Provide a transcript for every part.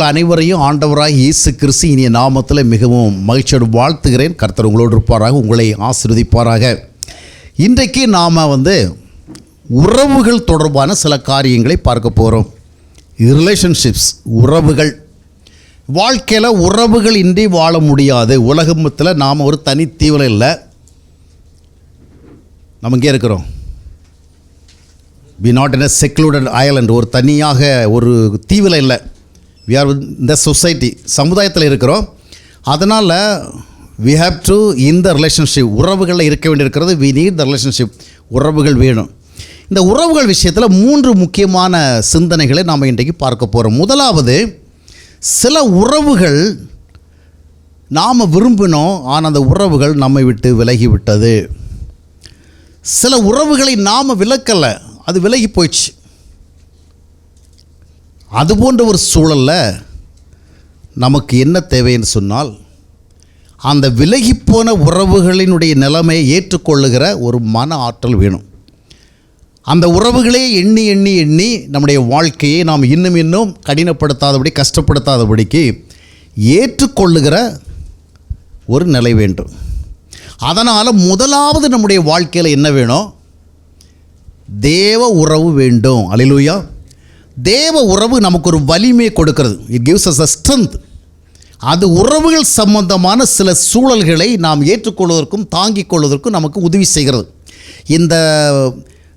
உங்கள் அனைவரையும் ஆண்டவராக இயேசு கிறிஸ்து இனிய நாமத்தில் மிகவும் மகிழ்ச்சியோடு வாழ்த்துகிறேன். கர்த்தர் உங்களோடு இருப்பாராக, உங்களை ஆசீர்வதிப்பாராக. இன்றைக்கு நாம் உறவுகள் தொடர்பான சில காரியங்களை பார்க்க போகிறோம். ரிலேஷன்ஷிப்ஸ், உறவுகள். வாழ்க்கையில் உறவுகள் இன்றி வாழ முடியாது. உலகத்தில் நாம் ஒரு தனித்தீவில் இல்லை, நம்ம இங்கே இருக்கிறோம். We not in a secluded island, ஒரு தனியாக ஒரு தீவில் இல்லை. வி ஆர் இந்த சொசைட்டி, சமுதாயத்தில் இருக்கிறோம். அதனால் வி ஹாவ் டு இந்த ரிலேஷன்ஷிப், உறவுகளில் இருக்க வேண்டியிருக்கிறது. வி நீட் த ரிலேஷன்ஷிப், உறவுகள் வேணும். இந்த உறவுகள் விஷயத்தில் 3 முக்கியமான சிந்தனைகளை நாம் இன்றைக்கு பார்க்க போகிறோம். முதலாவது, சில உறவுகள் நாம் விரும்பினோம், ஆனால் அந்த உறவுகள் நம்மை விட்டு விலகிவிட்டது. சில உறவுகளை நாம் விலக்கலை, அது விலகி போயிடுச்சு. அதுபோன்ற ஒரு சூழலில் நமக்கு என்ன தேவைன்னு சொன்னால், அந்த விலகிப்போன உறவுகளினுடைய நிலைமையை ஏற்றுக்கொள்ளுகிற ஒரு மன ஆற்றல் வேணும். அந்த உறவுகளே எண்ணி எண்ணி எண்ணி நம்முடைய வாழ்க்கையை நாம் இன்னும் கடினப்படுத்தாதபடி, கஷ்டப்படுத்தாதபடிக்கு ஏற்றுக்கொள்ளுகிற ஒரு நிலை வேண்டும். அதனால் முதலாவது நம்முடைய வாழ்க்கையில் என்ன வேணும்? தேவ உறவு வேண்டும். அல்லேலூயா. தேவ உறவு நமக்கு ஒரு வலிமையை கொடுக்கிறது. It gives us a strength. அது உறவுகள் சம்பந்தமான சில சூழல்களை நாம் ஏற்றுக்கொள்வதற்கும் தாங்கிக் கொள்வதற்கும் நமக்கு உதவி செய்கிறது. இந்த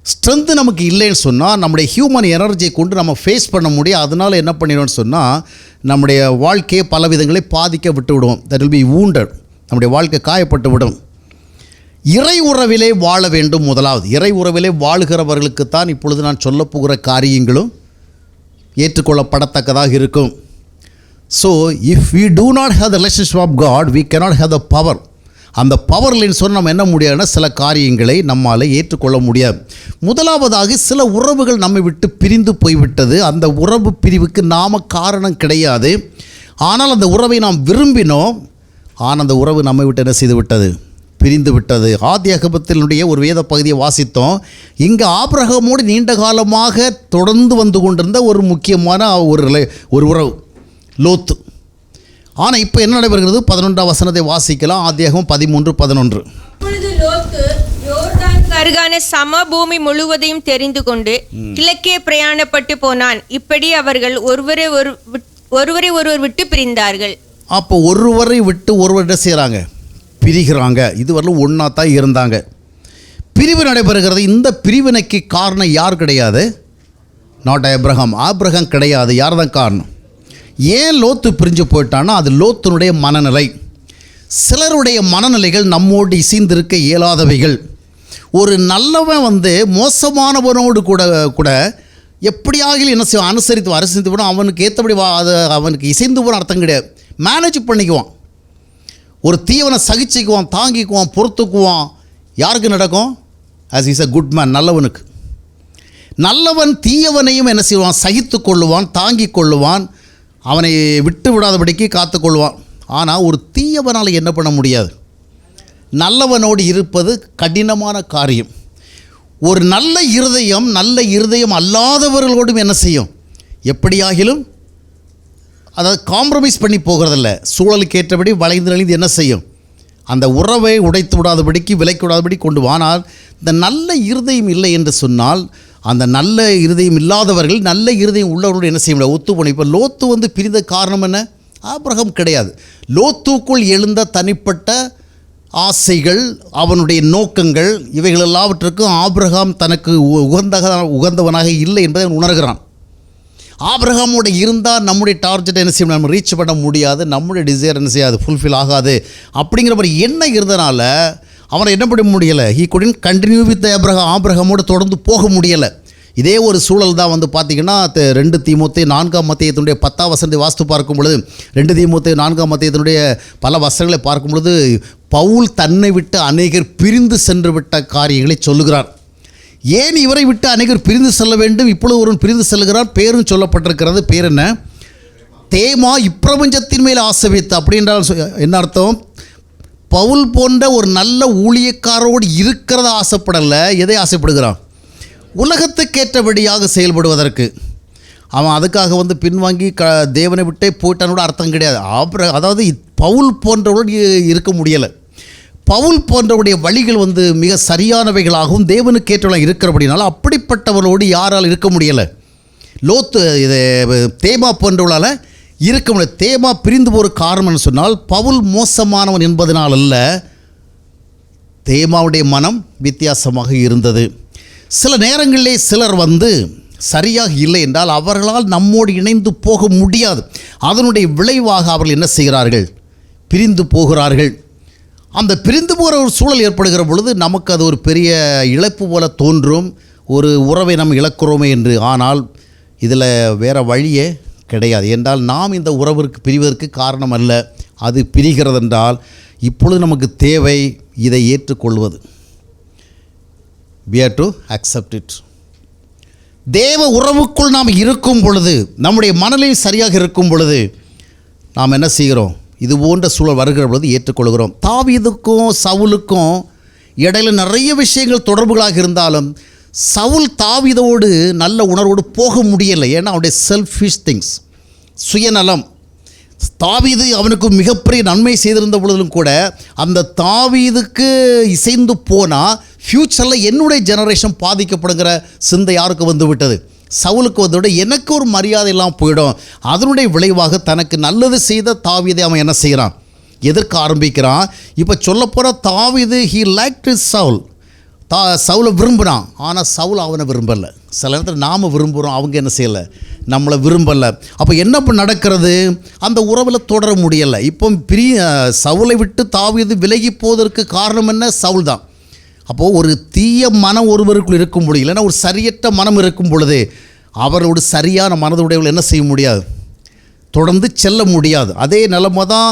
ஸ்ட்ரென்த்து நமக்கு இல்லைன்னு சொன்னால் நம்முடைய ஹியூமன் எனர்ஜியை கொண்டு நம்ம ஃபேஸ் பண்ண முடியும். அதனால் என்ன பண்ணிடுவோம்னு சொன்னால் நம்முடைய வாழ்க்கையை பல விதங்களை பாதிக்க விட்டு விடுவோம். That will be wounded. நம்முடைய வாழ்க்கை காயப்பட்டு விடும். இறை உறவிலே வாழ வேண்டும். முதலாவது, இறை உறவிலே வாழுகிறவர்களுக்குத்தான் இப்பொழுது நான் சொல்ல போகிற காரியங்களும் ஏற்றுக்கொள்ளப்படத்தக்கதாக இருக்கும். So if we do not have the relationship of God, we cannot have the power. அந்த பவர் இல்லைன்னு சொன்னால் நம்ம என்ன முடியாதுன்னா சில காரியங்களை நம்மால் ஏற்றுக்கொள்ள முடியாது. முதலாவதாக, சில உறவுகள் நம்மை விட்டு பிரிந்து போய்விட்டது. அந்த உறவு பிரிவுக்கு நாம் காரணம் கிடையாது. ஆனால் அந்த உறவை நாம் விரும்பினோம். ஆனால் அந்த உறவு நம்மை விட்டு என்ன செய்து விட்டது? பிரிந்து விட்டது. ஆதியாகமத்தினுடைய ஒரு வேத பகுதியை வாசித்தோம். இங்கே ஆபிரகாமோடு நீண்ட காலமாக தொடர்ந்து வந்து கொண்டிருந்த ஒரு முக்கியமான ஒரு உறவு, லோத்து. ஆனால் இப்போ என்ன நடைபெறுகிறது? 11ஆம் வசனத்தை வாசிக்கலாம். ஆதியாகமம் 13:11. அருகான சமபூமி முழுவதையும் தெரிந்து கொண்டு கிழக்கே பிரயாணப்பட்டு போனான். இப்படி அவர்கள் ஒருவரை ஒருவர் விட்டு பிரிந்தார்கள். அப்போ ஒருவரை விட்டு ஒருவர் செய்கிறாங்க, பிரிகிறாங்க. இதுவரையிலும் ஒன்றா தான் இருந்தாங்க. பிரிவு நடைபெறுகிறது. இந்த பிரிவினைக்கு காரணம் யார் கிடையாது? Not Abraham. ஆபிரகாம் கிடையாது. யார் தான் காரணம்? ஏன் லோத்து பிரிஞ்சு போயிட்டான்னா அது லோத்தினுடைய மனநிலை. சிலருடைய மனநிலைகள் நம்மோடு இசைந்திருக்க இயலாதவைகள். ஒரு நல்லவன் மோசமானவனோடு கூட எப்படியாக என்ன செய்வான்? அனுசரித்து போனால் அவனுக்கு ஏற்றபடி அவனுக்கு இசைந்து போன அர்த்தம் கிடையாது. மேனேஜ் பண்ணிக்குவான். ஒரு தீவனை சகிச்சுக்குவான், தாங்கிக்குவான், பொறுத்துக்குவான். யாருக்கு நடக்கும்? As is a good man, நல்லவனுக்கு. நல்லவன் தீயவனையும் என்ன செய்வான்? சகித்து கொள்ளுவான், தாங்கிக் கொள்ளுவான், அவனை விட்டு விடாதபடிக்கு காத்து கொள்வான். ஆனால் ஒரு தீயவனால் என்ன பண்ண முடியாது? நல்லவனோடு இருப்பது கடினமான காரியம். ஒரு நல்ல இருதயம் அல்லாதவர்களோடும் என்ன செய்யும்? எப்படியாகிலும் அதாவது காம்ப்ரமைஸ் பண்ணி போகிறதில்ல. சூழலுக்கு ஏற்றபடி வளைந்து நெளிந்து என்ன செய்யும்? அந்த உறவை உடைத்து விடாதபடிக்கு, விலைக்கு விடாதபடி கொண்டு. ஆனால் இந்த நல்ல இருதயம் இல்லை என்று சொன்னால், அந்த நல்ல இருதயம் இல்லாதவர்கள் நல்ல இருதயம் உள்ளவர்களோடு என்ன செய்ய முடியாது? ஒத்து போன. இப்போ லோத்து பிரிந்த காரணம் என்ன? ஆபிரகாம் கிடையாது. லோத்துக்குள் எழுந்த தனிப்பட்ட ஆசைகள், அவனுடைய நோக்கங்கள், இவைகள் எல்லாவற்றுக்கும் ஆபிரகாம் தனக்கு உகந்தவனாக இல்லை என்பதை உணர்கிறான். ஆபிரகாமோட இருந்தால் நம்முடைய டார்கெட்டை என்ன செய்ய, நம்ம ரீச் பண்ண முடியாது, நம்முடைய டிசைர் என்ன செய்யாது, ஃபுல்ஃபில் ஆகாது அப்படிங்கிற மாதிரி எண்ணம் இருந்தனால அவனை என்ன பண்ண முடியலை? ஹீ குடன்ட் கண்டினியூ வித் ஆபிரகாமோடு தொடர்ந்து போக முடியலை. இதே ஒரு சூழல் தான் பார்த்திங்கன்னா 2 தீமோத்தேயு 4ஆம் அத்தியாயத்தினுடைய 10ஆம் வசனத்தை வாசித்து பார்க்கும் பொழுது, 2 தீமோத்தேயு 4ஆம் அத்தியாயத்தினுடைய பல வசனங்களை பார்க்கும் பொழுது பவுல் தன்னை விட்டு அநேகர் பிரிந்து சென்று விட்ட காரியங்களை சொல்லுகிறார். ஏன் இவரை விட்டு அநேகர் பிரிந்து செல்ல வேண்டும்? இப்பொழுது ஒருவன் பிரிந்து செல்கிறார். பேரும் சொல்லப்பட்டிருக்கிறது. பேர் என்ன? தேமா இப்பிரபஞ்சத்தின் மேல் ஆசை வைத்து. அப்படின்றால் என்ன அர்த்தம்? பவுல் போன்ற ஒரு நல்ல ஊழியக்காரோடு இருக்கிறத ஆசைப்படலை. எதை ஆசைப்படுகிறான்? உலகத்துக்கேற்றபடியாக செயல்படுவதற்கு. அவன் அதுக்காக வந்து பின்வாங்கி தேவனை விட்டே போயிட்டானோட அர்த்தம் கிடையாது. அப்புறம் அதாவது பவுல் போன்றவர்கள் இருக்க முடியலை. பவுல் போன்றவருடைய வழிகள் வந்து மிக சரியானவைகளாகவும் தேவனுக்கு ஏற்றவர்களாக இருக்கிறபடினால அப்படிப்பட்டவர்களோடு யாரால் இருக்க முடியலை. லோத்து இது தேமா போன்றவர்களால் இருக்க முடியாது. தேமா பிரிந்து போகிற காரணம்னு சொன்னால் பவுல் மோசமானவன் என்பதனால் அல்ல, தேமாவுடைய மனம் வித்தியாசமாக இருந்தது. சில நேரங்களிலே சிலர் வந்து சரியாக இல்லை என்றால் அவர்களால் நம்மோடு இணைந்து போக முடியாது. அதனுடைய விளைவாக அவர்கள் என்ன செய்கிறார்கள்? பிரிந்து போகிறார்கள். அந்த பிரிந்து போகிற ஒரு சூழல் ஏற்படுகிற பொழுது நமக்கு அது ஒரு பெரிய இழப்பு போல தோன்றும், ஒரு உறவை நம்ம இழக்கிறோமே என்று. ஆனால் இதில் வேறு வழியே கிடையாது. என்றால் நாம் இந்த உறவிற்கு பிரிவதற்கு காரணம் அல்ல. அது பிரிகிறதென்றால் இப்பொழுது நமக்கு தேவை இதை ஏற்றுக்கொள்வது. we have to accept it. தேவ உறவுக்குள் நாம் இருக்கும் பொழுது, நம்முடைய மனநிலை சரியாக இருக்கும் பொழுது நாம் என்ன செய்கிறோம்? இது போன்ற சூழல் வருகிற பொழுது ஏற்றுக்கொள்கிறோம். தாவீதுக்கும் சவுலுக்கும் இடையில் நிறைய விஷயங்கள் தொடர்புகளாக இருந்தாலும் சவுல் தாவீதோடு நல்ல உணர்வோடு போக முடியலை. ஏன்னா அவனுடைய செல்ஃபிஷ் திங்ஸ், சுயநலம். தாவீது அவனுக்கு மிகப்பெரிய நன்மை செய்திருந்த பொழுதிலும் கூட அந்த தாவீதுக்கு இசைந்து போனால் ஃப்யூச்சரில் என்னுடைய ஜெனரேஷன் பாதிக்கப்படுங்கிற சிந்தை யாருக்கு வந்து விட்டது? சவுலுக்கு வந்தோட எனக்கு ஒரு மரியாதை எல்லாம் போயிடும். அதனுடைய விளைவாக தனக்கு நல்லது செய்த தாவீதை அவன் என்ன செய்கிறான்? எதிர்க்க ஆரம்பிக்கிறான். இப்போ சொல்லப்போகிற தாவீது ஹீ லைக்ட் சவுல், சவுலை விரும்புகிறான். ஆனால் சவுல் அவனை விரும்பலை. சில நேரத்தில் நாம் விரும்புகிறோம், அவங்க என்ன செய்யலை? நம்மளை விரும்பலை. அப்போ என்ன நடக்கிறது? அந்த உறவில் தொடர முடியலை. இப்போ சவுலை விட்டு தாவீது விலகி போவதற்கு காரணம் என்ன? சவுல் தான். அப்போது ஒரு தீய மனம் ஒருவருக்குள் இருக்கும் பொழுது, இல்லைன்னா ஒரு சரியற்ற மனம் இருக்கும் பொழுது அவரோட சரியான மனதுடையவர்கள் என்ன செய்ய முடியாது? தொடர்ந்து செல்ல முடியாது. அதே நிலைமை தான்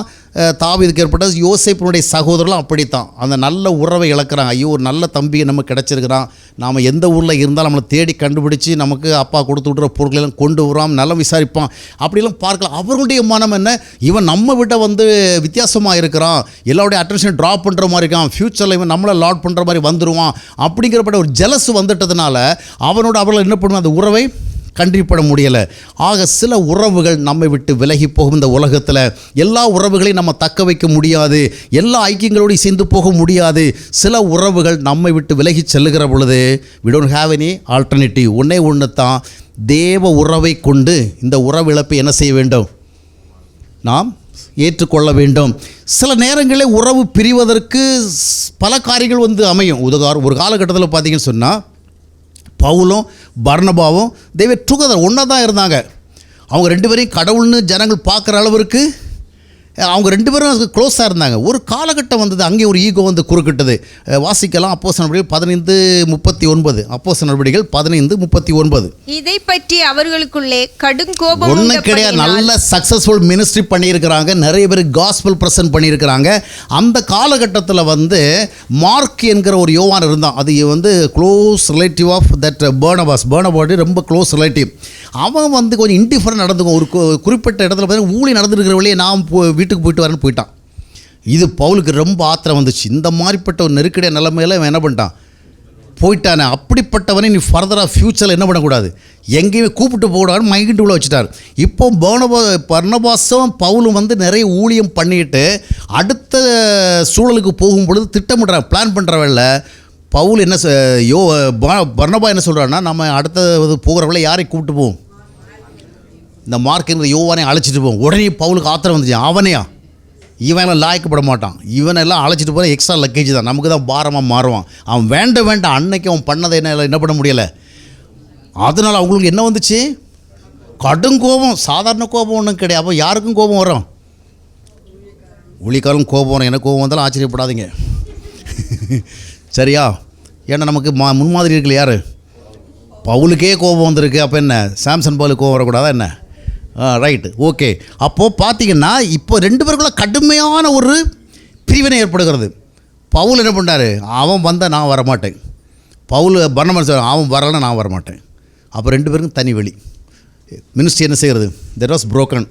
தாவீதுக்கு ஏற்பட்டது. யோசேப்பினுடைய சகோதரர்களும் அப்படித்தான். அந்த நல்ல உறவை இழக்கிறாங்க. ஐயோ, ஒரு நல்ல தம்பியை நம்ம கிடச்சிருக்கிறான், நாம் எந்த ஊரில் இருந்தாலும் நம்மளை தேடி கண்டுபிடிச்சி நமக்கு அப்பா கொடுத்து விட்ற பொருட்களெல்லாம் கொண்டு வரான், நல்லா விசாரிப்பான், அப்படிலாம் பார்க்கலாம். அவர்களுடைய மனம் என்ன? இவன் நம்ம விட வந்து வித்தியாசமாக இருக்கிறான், எல்லாருடைய அட்டென்ஷன் ட்ராப் பண்ணுற மாதிரி இருக்கான், ஃப்யூச்சரில் இவன் நம்மளை லாட் பண்ணுற மாதிரி வந்துடுவான் அப்படிங்கிறப்பட்ட ஒரு ஜெலஸ் வந்துட்டதுனால அவனோட அவர்கள் என்ன பண்ணுவான்? அந்த உறவை கண்டிப்பட முடியலை. ஆக சில உறவுகள் நம்மை விட்டு விலகி போகும். இந்த உலகத்தில் எல்லா உறவுகளையும் நம்ம தக்க வைக்க முடியாது, எல்லா ஐக்கியங்களோடு சேர்ந்து போக முடியாது. சில உறவுகள் நம்மை விட்டு விலகி செல்லுகிற பொழுது we don't have any alternative. ஒன்று தான், தேவ உறவை கொண்டு இந்த உறவு இழப்பை என்ன செய்ய வேண்டும்? நாம் ஏற்றுக்கொள்ள வேண்டும். சில நேரங்களில் உறவு பிரிவதற்கு பல காரியங்கள் வந்து அமையும். ஒரு காலகட்டத்தில் பார்த்தீங்கன்னு சொன்னால் பவுலும் பர்னபாவும் they were together, ஒன்றா தான் இருந்தாங்க. அவங்க ரெண்டு பேரையும் கடவுள்னு ஜனங்கள் பார்க்குற அளவிற்கு அவங்க ரெண்டு பேரும் க்ளோஸாக இருந்தாங்க. ஒரு காலகட்டம் வந்தது, அங்கே ஒரு ஈகோ வந்து குறுக்கிட்டது. வாசிக்கலாம் அப்போஸ்தலர் நடவடிக்கைகள் 15:39. அப்போஸ்தலர் நடவடிக்கைகள் 15:39. இதை பற்றி அவர்களுக்குள்ளே கடும் கோபம் ஒன்றும் கிடையாது. நல்ல சக்ஸஸ்ஃபுல் மினிஸ்ட்ரி பண்ணியிருக்கிறாங்க, நிறைய பேர் காஸ்பல் ப்ரெசன்ட் பண்ணியிருக்கிறாங்க. அந்த காலகட்டத்தில் வந்து மார்க் என்கிற ஒரு யோவான் இருந்தான். அது வந்து close relative of that Barnabas ரொம்ப க்ளோஸ் ரிலேட்டிவ். அவன் வந்து கொஞ்சம் இன்டிஃபரண்ட் நடந்துக்கும். ஒரு குறிப்பிட்ட இடத்துல பார்த்தீங்கன்னா ஊழி நடந்துருக்கிற வழியே நான் வீட்டுக்கு போயிட்டு வரேன்னு போயிட்டான். இது பவுலுக்கு ரொம்ப ஆத்திரம் வந்துச்சு. இந்த மாதிரிப்பட்ட ஒரு நெருக்கடிய நிலைமையில இவன் என்ன பண்ணிட்டான்? போயிட்டானே. அப்படிப்பட்டவனை நீ ஃபர்தராக ஃப்யூச்சரில் என்ன பண்ணக்கூடாது, எங்கேயுமே கூப்பிட்டு போடான்னு மைண்டு உள்ள வச்சுட்டார். இப்போ பர்னபாஸும் பவுலும் வந்து நிறைய ஊழியம் பண்ணிட்டு அடுத்த சூழலுக்கு போகும் பொழுது திட்டமிடுறான், பிளான் பண்ணுறவல்ல. பவுல் என்ன பர்னபா என்ன சொல்கிறான்னா, நம்ம அடுத்த போகிறவளை யாரை கூப்பிட்டு போவோம்? இந்த மார்க்குங்கிற யோவானை அழைச்சிட்டு போவோம். உடனே பவுலுக்கு ஆத்திரம் வந்துச்சு. அவனையா? இவனெல்லாம் லாய்க்கப்பட மாட்டான், இவனெல்லாம் அழைச்சிட்டு போகிற எக்ஸ்ட்ரா லக்கேஜ் தான், நமக்கு தான் பாரமாக மாறுவான். அவன் வேண்டாம் அன்னைக்கு அவன் பண்ணதை என்ன பண்ண முடியலை. அதனால் அவங்களுக்கு என்ன வந்துச்சு? கடும் கோபம். சாதாரண கோபம் ஒன்றும் கிடையாது. அப்போ யாருக்கும் கோபம் வரும்? ஊழியக்காரன் கோபம் வரும். எனக்கு கோபம் வந்தாலும் ஆச்சரியப்படாதீங்க, சரியா? ஏன்னா நமக்கு முன்மாதிரி இருக்குல்ல, யார்? பவுலுக்கே கோபம் வந்திருக்கு. அப்போ என்ன சாம்சன் பவுலுக்கு கோபம் வரக்கூடாதா என்ன? Right, okay. அப்போது பார்த்தீங்கன்னா இப்போ ரெண்டு பேருக்குள்ள கடுமையான ஒரு பிரிவினை ஏற்படுகிறது. பவுல் என்ன பண்ணார்? அவன் வந்தால் நான் வரமாட்டேன். பர்னபாஸ் அவன் வரலைன்னா நான் வரமாட்டேன். அப்போ ரெண்டு பேருக்கும் தனி வெளி. மினிஸ்ட்ரி என்ன செய்கிறது? There was broken.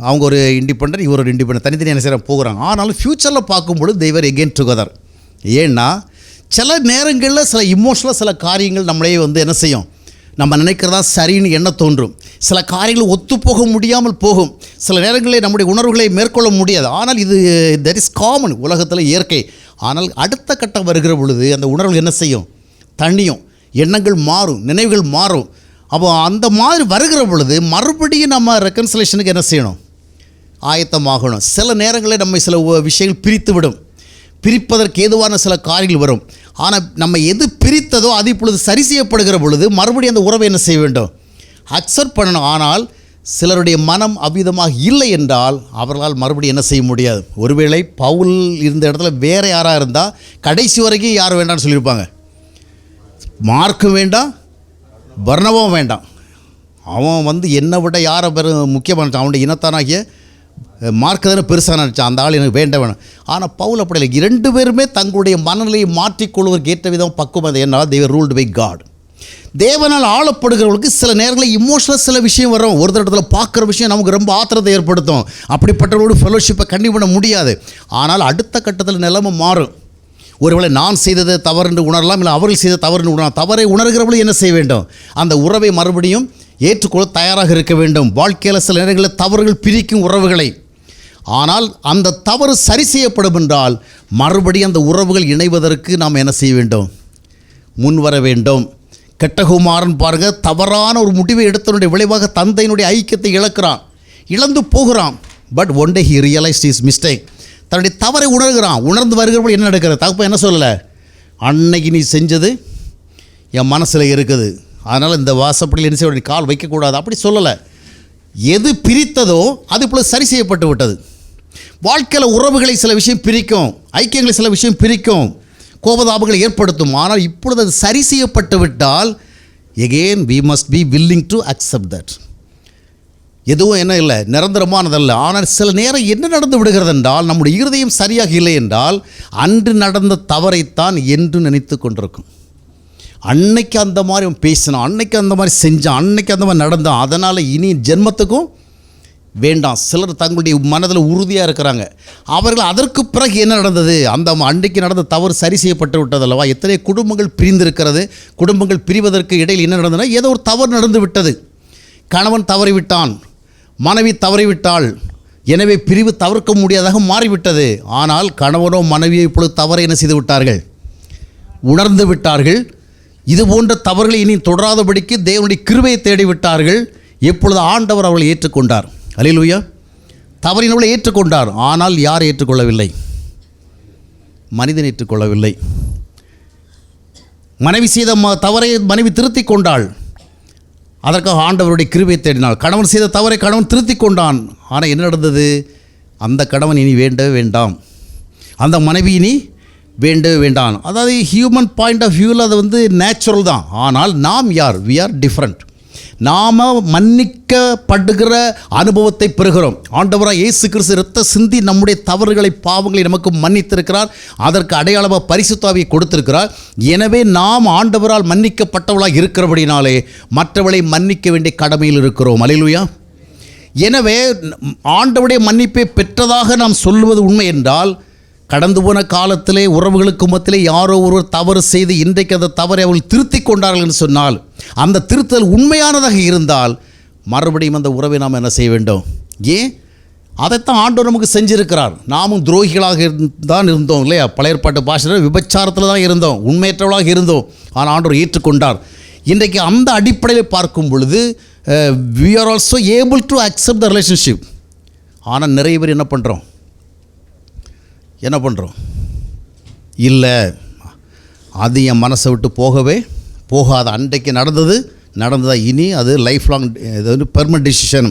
அவங்க ஒரு இண்டிபெண்டன்ட், இவர் ஒரு இண்டிபெண்டன்ட், தனித்தனி என்ன செய்கிற போகிறாங்க. ஆனாலும் ஃப்யூச்சரில் பார்க்கும்பொழுது they were again together. ஏன்னா சில நேரங்களில் சில இமோஷனலாக சில காரியங்கள் நம்மளே வந்து என்ன செய்யும், நம்ம நினைக்கிறதா சரின்னு எண்ண தோன்றும். சில காரியங்கள் ஒத்துப்போக முடியாமல் போகும். சில நேரங்களில் நம்முடைய உணர்வுகளை மேற்கொள்ள முடியாது. ஆனால் இது தட் இஸ் காமன், உலகத்தில் இயற்கை. ஆனால் அடுத்த கட்டம் வருகிற பொழுது அந்த உணர்வுகள் என்ன செய்யும்? தண்ணியும், எண்ணங்கள் மாறும், நினைவுகள் மாறும். அப்போ அந்த மாதிரி வருகிற பொழுது மறுபடியும் நம்ம ரெக்கன்சிலேஷனுக்கு என்ன செய்யணும்? ஆயத்தமாகணும். சில நேரங்களில் நம்மை சில விஷயங்கள் பிரித்து விடும். பிரிப்பதற்கு ஏதுவான சில காரியங்கள் வரும். ஆனால் நம்ம எது பிரித்ததோ அது இப்பொழுது சரி செய்யப்படுகிற பொழுது மறுபடியும் அந்த உறவை என்ன செய்ய வேண்டும்? அக்செப்ட் பண்ணணும். ஆனால் சிலருடைய மனம் அவ்விதமாக இல்லை என்றால் அவர்களால் மறுபடியும் என்ன செய்ய முடியாது. ஒருவேளை பவுல் இருந்த இடத்துல வேறு யாராக இருந்தால் கடைசி வரைக்கும் யார் வேண்டாம்னு சொல்லியிருப்பாங்க. மார்க்கும் வேண்டாம், பர்னபாவும் வேண்டாம். அவன் என்னை விட யாரை முக்கியமான அவனுடைய இனத்தானாகிய மார்க்கு தானே பெருசாக நினச்சான். அந்த ஆள் எனக்கு வேண்டாம். ஆனால் பவுல் அப்படி இல்லை. 2 பேருமே தங்களுடைய மனநிலையை மாற்றிக்கொள்வதற்கு ஏற்ற விதம் பக்குவம். என்னால் தேவர் ரூல்டு பை காட். தேவனால் ஆளப்படுகிறவர்களுக்கு சில நேரங்களில் இமோஷனல் சில விஷயம் வரும். ஒரு இடத்துல பார்க்குற விஷயம் நமக்கு ரொம்ப ஆத்திரத்தை ஏற்படுத்தும். அப்படிப்பட்டவர்களோடு ஃபெலோஷிப்பை கண்டிப்பாக பண்ண முடியாது. ஆனால் அடுத்த கட்டத்தில் நிலைமை மாறும். ஒருவேளை நான் செய்தது தவறு என்று உணரலாம், இல்லை அவர்கள் செய்த தவறு என்று உணரலாம். தவறை உணர்கிறவர்களும் என்ன செய்ய வேண்டும்? அந்த உறவை மறுபடியும் ஏற்றுக்கொள்ள தயாராக இருக்க வேண்டும். வாழ்க்கையில் சில நேரங்களில் தவறுகள் பிரிக்கும் உறவுகளை. ஆனால் அந்த தவறு சரி செய்யப்படும் என்றால் மறுபடியும் அந்த உறவுகள் இணைவதற்கு நாம் என்ன செய்ய வேண்டும்? முன்வர வேண்டும். கெட்டகுமாரன் பாருங்கள், தவறான ஒரு முடிவை எடுத்தனுடைய விளைவாக தந்தையினுடைய ஐக்கியத்தை இழந்து போகிறான். But one day he realised his mistake. தன்னுடைய தவறை உணர்கிறான். உணர்ந்து வருகிறபோது என்ன நடக்கிறது? தகப்பன் என்ன சொல்லலை? அன்னைக்கு நீ செஞ்சது என் மனசில் இருக்குது, அதனால் இந்த வாசப்படியில் என்ன செய்ய கால் வைக்கக்கூடாது அப்படி சொல்லலை. எது பிரித்ததோ அது இப்பொழுது சரி செய்யப்பட்டு விட்டது. வாழ்க்கையில் உறவுகளை சில விஷயம் பிரிக்கும், ஐக்கியங்களை சில விஷயம் பிரிக்கும், கோபதாபங்களை ஏற்படுத்தும். ஆனால் இப்பொழுது அது சரி செய்யப்பட்டு விட்டால் again we must be willing to accept that. எதுவும் என்ன இல்லை, நிரந்தரமானதல்ல. ஆனால் சில நேரம் என்ன நடந்து விடுகிறது என்றால் நம்முடைய இருதயம் சரியாக இல்லை என்றால் அன்று நடந்த தவறைத்தான் என்று நினைத்து கொண்டிருக்கும். அன்னைக்கு அந்த மாதிரி அவன் பேசினான், அன்னைக்கு அந்த மாதிரி செஞ்சான், அன்னைக்கு அந்த மாதிரி நடந்தான், அதனால் இனி ஜென்மத்துக்கும் வேண்டாம். சிலர் தங்களுடைய மனதில் உறுதியாக இருக்கிறாங்க. அவர்கள் அதற்கு பிறகு என்ன நடந்தது? அந்த அன்றைக்கு நடந்த தவறு சரி செய்யப்பட்டு விட்டதல்லவா? எத்தனை குடும்பங்கள் பிரிந்திருக்கிறது. குடும்பங்கள் பிரிவதற்கு இடையில் என்ன நடந்ததுன்னா ஏதோ ஒரு தவறு நடந்து விட்டது. கணவன் தவறிவிட்டான், மனைவி தவறிவிட்டாள், எனவே பிரிவு தவிர்க்க முடியாதாக மாறிவிட்டது. ஆனால் கணவனோ மனைவியோ இப்பொழுது தவறை என்ன செய்து விட்டார்கள்? உணர்ந்து விட்டார்கள். இது போன்ற தவறுகளை இனி தொடராதபடிக்கு தேவனுடைய கிருபையை தேடிவிட்டார்கள். எப்பொழுது ஆண்டவர் அவர்களை ஏற்றுக்கொண்டார். அல்லேலூயா. தவறினவளை ஏற்றுக்கொண்டார். ஆனால் யார் ஏற்றுக்கொள்ளவில்லை? மனிதன் ஏற்றுக்கொள்ளவில்லை. மனைவி செய்த தவறை மனைவி திருத்திக் கொண்டாள். அதற்காக ஆண்டவருடைய கிருபையை தேடினாள். கணவன் செய்த தவறை கணவன் திருத்திக் கொண்டான். ஆனால் என்ன நடந்தது? அந்த கணவன் இனி வேண்டவே வேண்டாம், அந்த மனைவி இனி வேண்டவே வேண்டாம். அதாவது ஹியூமன் பாயிண்ட் ஆஃப் வியூவில் அது நேச்சுரல் தான். ஆனால் நாம் யார்? We are different. நாம் மன்னிக்கப்படுகிற அனுபவத்தை பெறுகிறோம். ஆண்டவராக இயேசு கிறிஸ்து இரத்த சிந்தி நம்முடைய தவறுகளை பாவங்களை நமக்கு மன்னித்திருக்கிறார். அதற்கு அடையாளமாக பரிசுத்த ஆவியை கொடுத்திருக்கிறார். எனவே நாம் ஆண்டவரால் மன்னிக்கப்பட்டவளாக இருக்கிறபடினாலே மற்றவளை மன்னிக்க வேண்டிய கடமையில் இருக்கிறோம். அல்லேலூயா. எனவே ஆண்டவருடைய மன்னிப்பை பெற்றதாக நாம் சொல்லுவது உண்மை என்றால், கடந்து போன காலத்திலே உறவுகளுக்கு மத்தியிலே யாரோ ஒருவர் தவறு செய்து இன்றைக்கு அந்த தவறை அவர்கள் திருத்திக் கொண்டார்கள் என்று சொன்னால், அந்த திருத்தல் உண்மையானதாக இருந்தால் மறுபடியும் அந்த உறவை நாம் என்ன செய்ய வேண்டும்? ஏன்? அதைத்தான் ஆண்டவர் நமக்கு செஞ்சிருக்கிறார். நாமும் துரோகிகளாக தான் இருந்தோம் இல்லையா? பழைய ஏற்பாட்டு பாஷையில் விபச்சாரத்தில் தான் இருந்தோம், உண்மையற்றவளாக இருந்தோம். ஆனால் ஆண்டவர் ஏற்றுக்கொண்டார். இன்றைக்கு அந்த அடிப்படையில் பார்க்கும் பொழுது we are also able to accept the relationship. ஆனால் நிறைய பேர் என்ன பண்ணுறோம்? இல்லை, அது என் மனசை விட்டு போகவே போகாது. அன்றைக்கு நடந்ததா இனி அது லைஃப் லாங், இது பெர்மனன்ட் டிசிஷன்.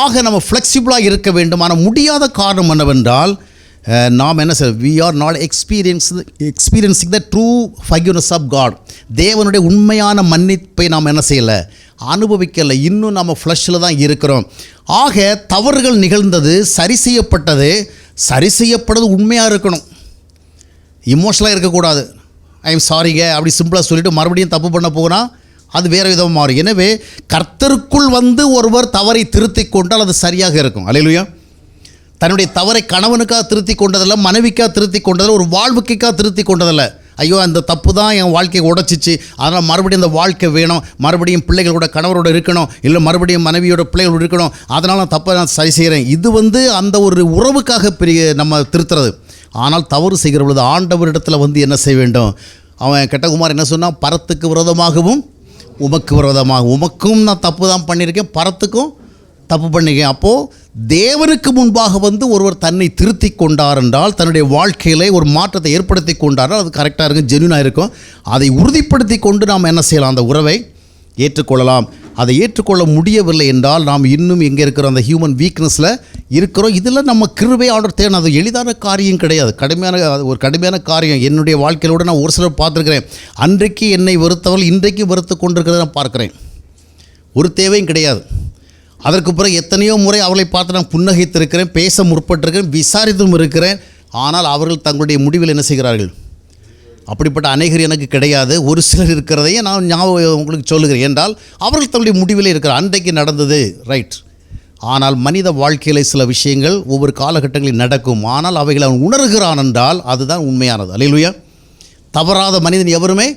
ஆக நம்ம ஃப்ளெக்சிபிளாக இருக்க வேண்டும். ஆனால் முடியாத காரணம் என்னவென்றால் நாம் என்ன செய்ய, we are not experiencing the true forgiveness of God. தேவனுடைய உண்மையான மன்னிப்பை நாம் என்ன செய்யலை, அனுபவிக்கலை. இன்னும் நம்ம ஃப்ளஷில் தான் இருக்கிறோம். ஆக தவறுகள் நிகழ்ந்தது, சரி செய்யப்பட்டது. சரி செய்யப்படுறது உண்மையாக இருக்கணும், இமோஷனலாக இருக்கக்கூடாது. ஐ எம் சாரிங்க அப்படி சிம்பிளாக சொல்லிவிட்டு மறுபடியும் தப்பு பண்ண போனால் அது வேறு விதமாக மாறும். எனவே கர்த்தருக்குள் ஒருவர் தவறை திருத்தி கொண்டால் அது சரியாக இருக்கும். அல்லேலூயா. தன்னுடைய தவறை கணவனுக்காக திருத்தி கொண்டதில்லை, மனைவிக்காக திருத்தி கொண்டதில்லை, ஒரு வாழ்வுக்காக திருத்தி கொண்டதில்லை. ஐயோ அந்த தப்பு தான் என் வாழ்க்கையை உடைச்சிச்சு, அதனால் மறுபடியும் அந்த வாழ்க்கை வேணும், மறுபடியும் பிள்ளைகளோட கணவரோட இருக்கணும், இல்லை மறுபடியும் மனைவியோட பிள்ளைகளோட இருக்கணும், அதனால் நான் தப்பை நான் சரி செய்கிறேன். இது அந்த ஒரு உறவுக்காக நம்ம திருத்துறது. ஆனால் தவறு செய்கிற பொழுது ஆண்டவரிடத்தில் என்ன செய்ய வேண்டும்? அவன் கெட்டகுமார் என்ன சொன்னால், பரத்துக்கு விரோதமாகவும் உமக்கு விரோதமாகவும், உமக்கும் நான் தப்பு தான் பண்ணியிருக்கேன், பரத்துக்கும் தப்பு பண்ணியிருக்கேன். அப்போது தேவனுக்கு முன்பாக ஒருவர் தன்னை திருத்தி கொண்டார் என்றால், தன்னுடைய வாழ்க்கையில் ஒரு மாற்றத்தை ஏற்படுத்தி கொண்டார்கள், அது கரெக்டாக இருக்கும், ஜென்யூனாக இருக்கும். அதை உறுதிப்படுத்தி கொண்டு நாம் என்ன செய்யலாம்? அந்த உறவை ஏற்றுக்கொள்ளலாம். அதை ஏற்றுக்கொள்ள முடியவில்லை என்றால் நாம் இன்னும் எங்கே இருக்கிறோம்? அந்த ஹியூமன் வீக்னஸில் இருக்கிறோம். இதில் நம்ம கிருபை ஆர்டர் தேவை. அது எளிதான காரியம் கிடையாது, கடுமையான காரியம். என்னுடைய வாழ்க்கையோடு நான் ஒரு சிலர் பார்த்துருக்கிறேன். அன்றைக்கு என்னை வெறுத்தவர்கள் இன்றைக்கு வெறுத்து கொண்டிருக்கிறத நான் பார்க்குறேன். ஒரு தேவையும் கிடையாது. அதற்கு பிறகு எத்தனையோ முறை அவளை பார்த்து நான் புன்னகைத்திருக்கிறேன், பேச முற்பட்டிருக்கிறேன், விசாரித்தும் இருக்கிறேன். ஆனால் அவர்கள் தங்களுடைய முடிவில் என்ன செய்கிறார்கள்? அப்படிப்பட்ட அநேகர் எனக்கு கிடையாது. ஒரு சிலர் இருக்கிறதையே நான் உங்களுக்கு சொல்லுகிறேன். என்றால் அவர்கள் தங்களுடைய முடிவிலே இருக்கிற அன்றைக்கு நடந்தது ரைட். ஆனால் மனித வாழ்க்கையில் சில விஷயங்கள் ஒவ்வொரு காலகட்டங்களில் நடக்கும். ஆனால் அவைகளை அவன் உணர்கிறான் என்றால் அதுதான் உண்மையானது. அல்லேலூயா. தவறாத மனிதன் எவருமே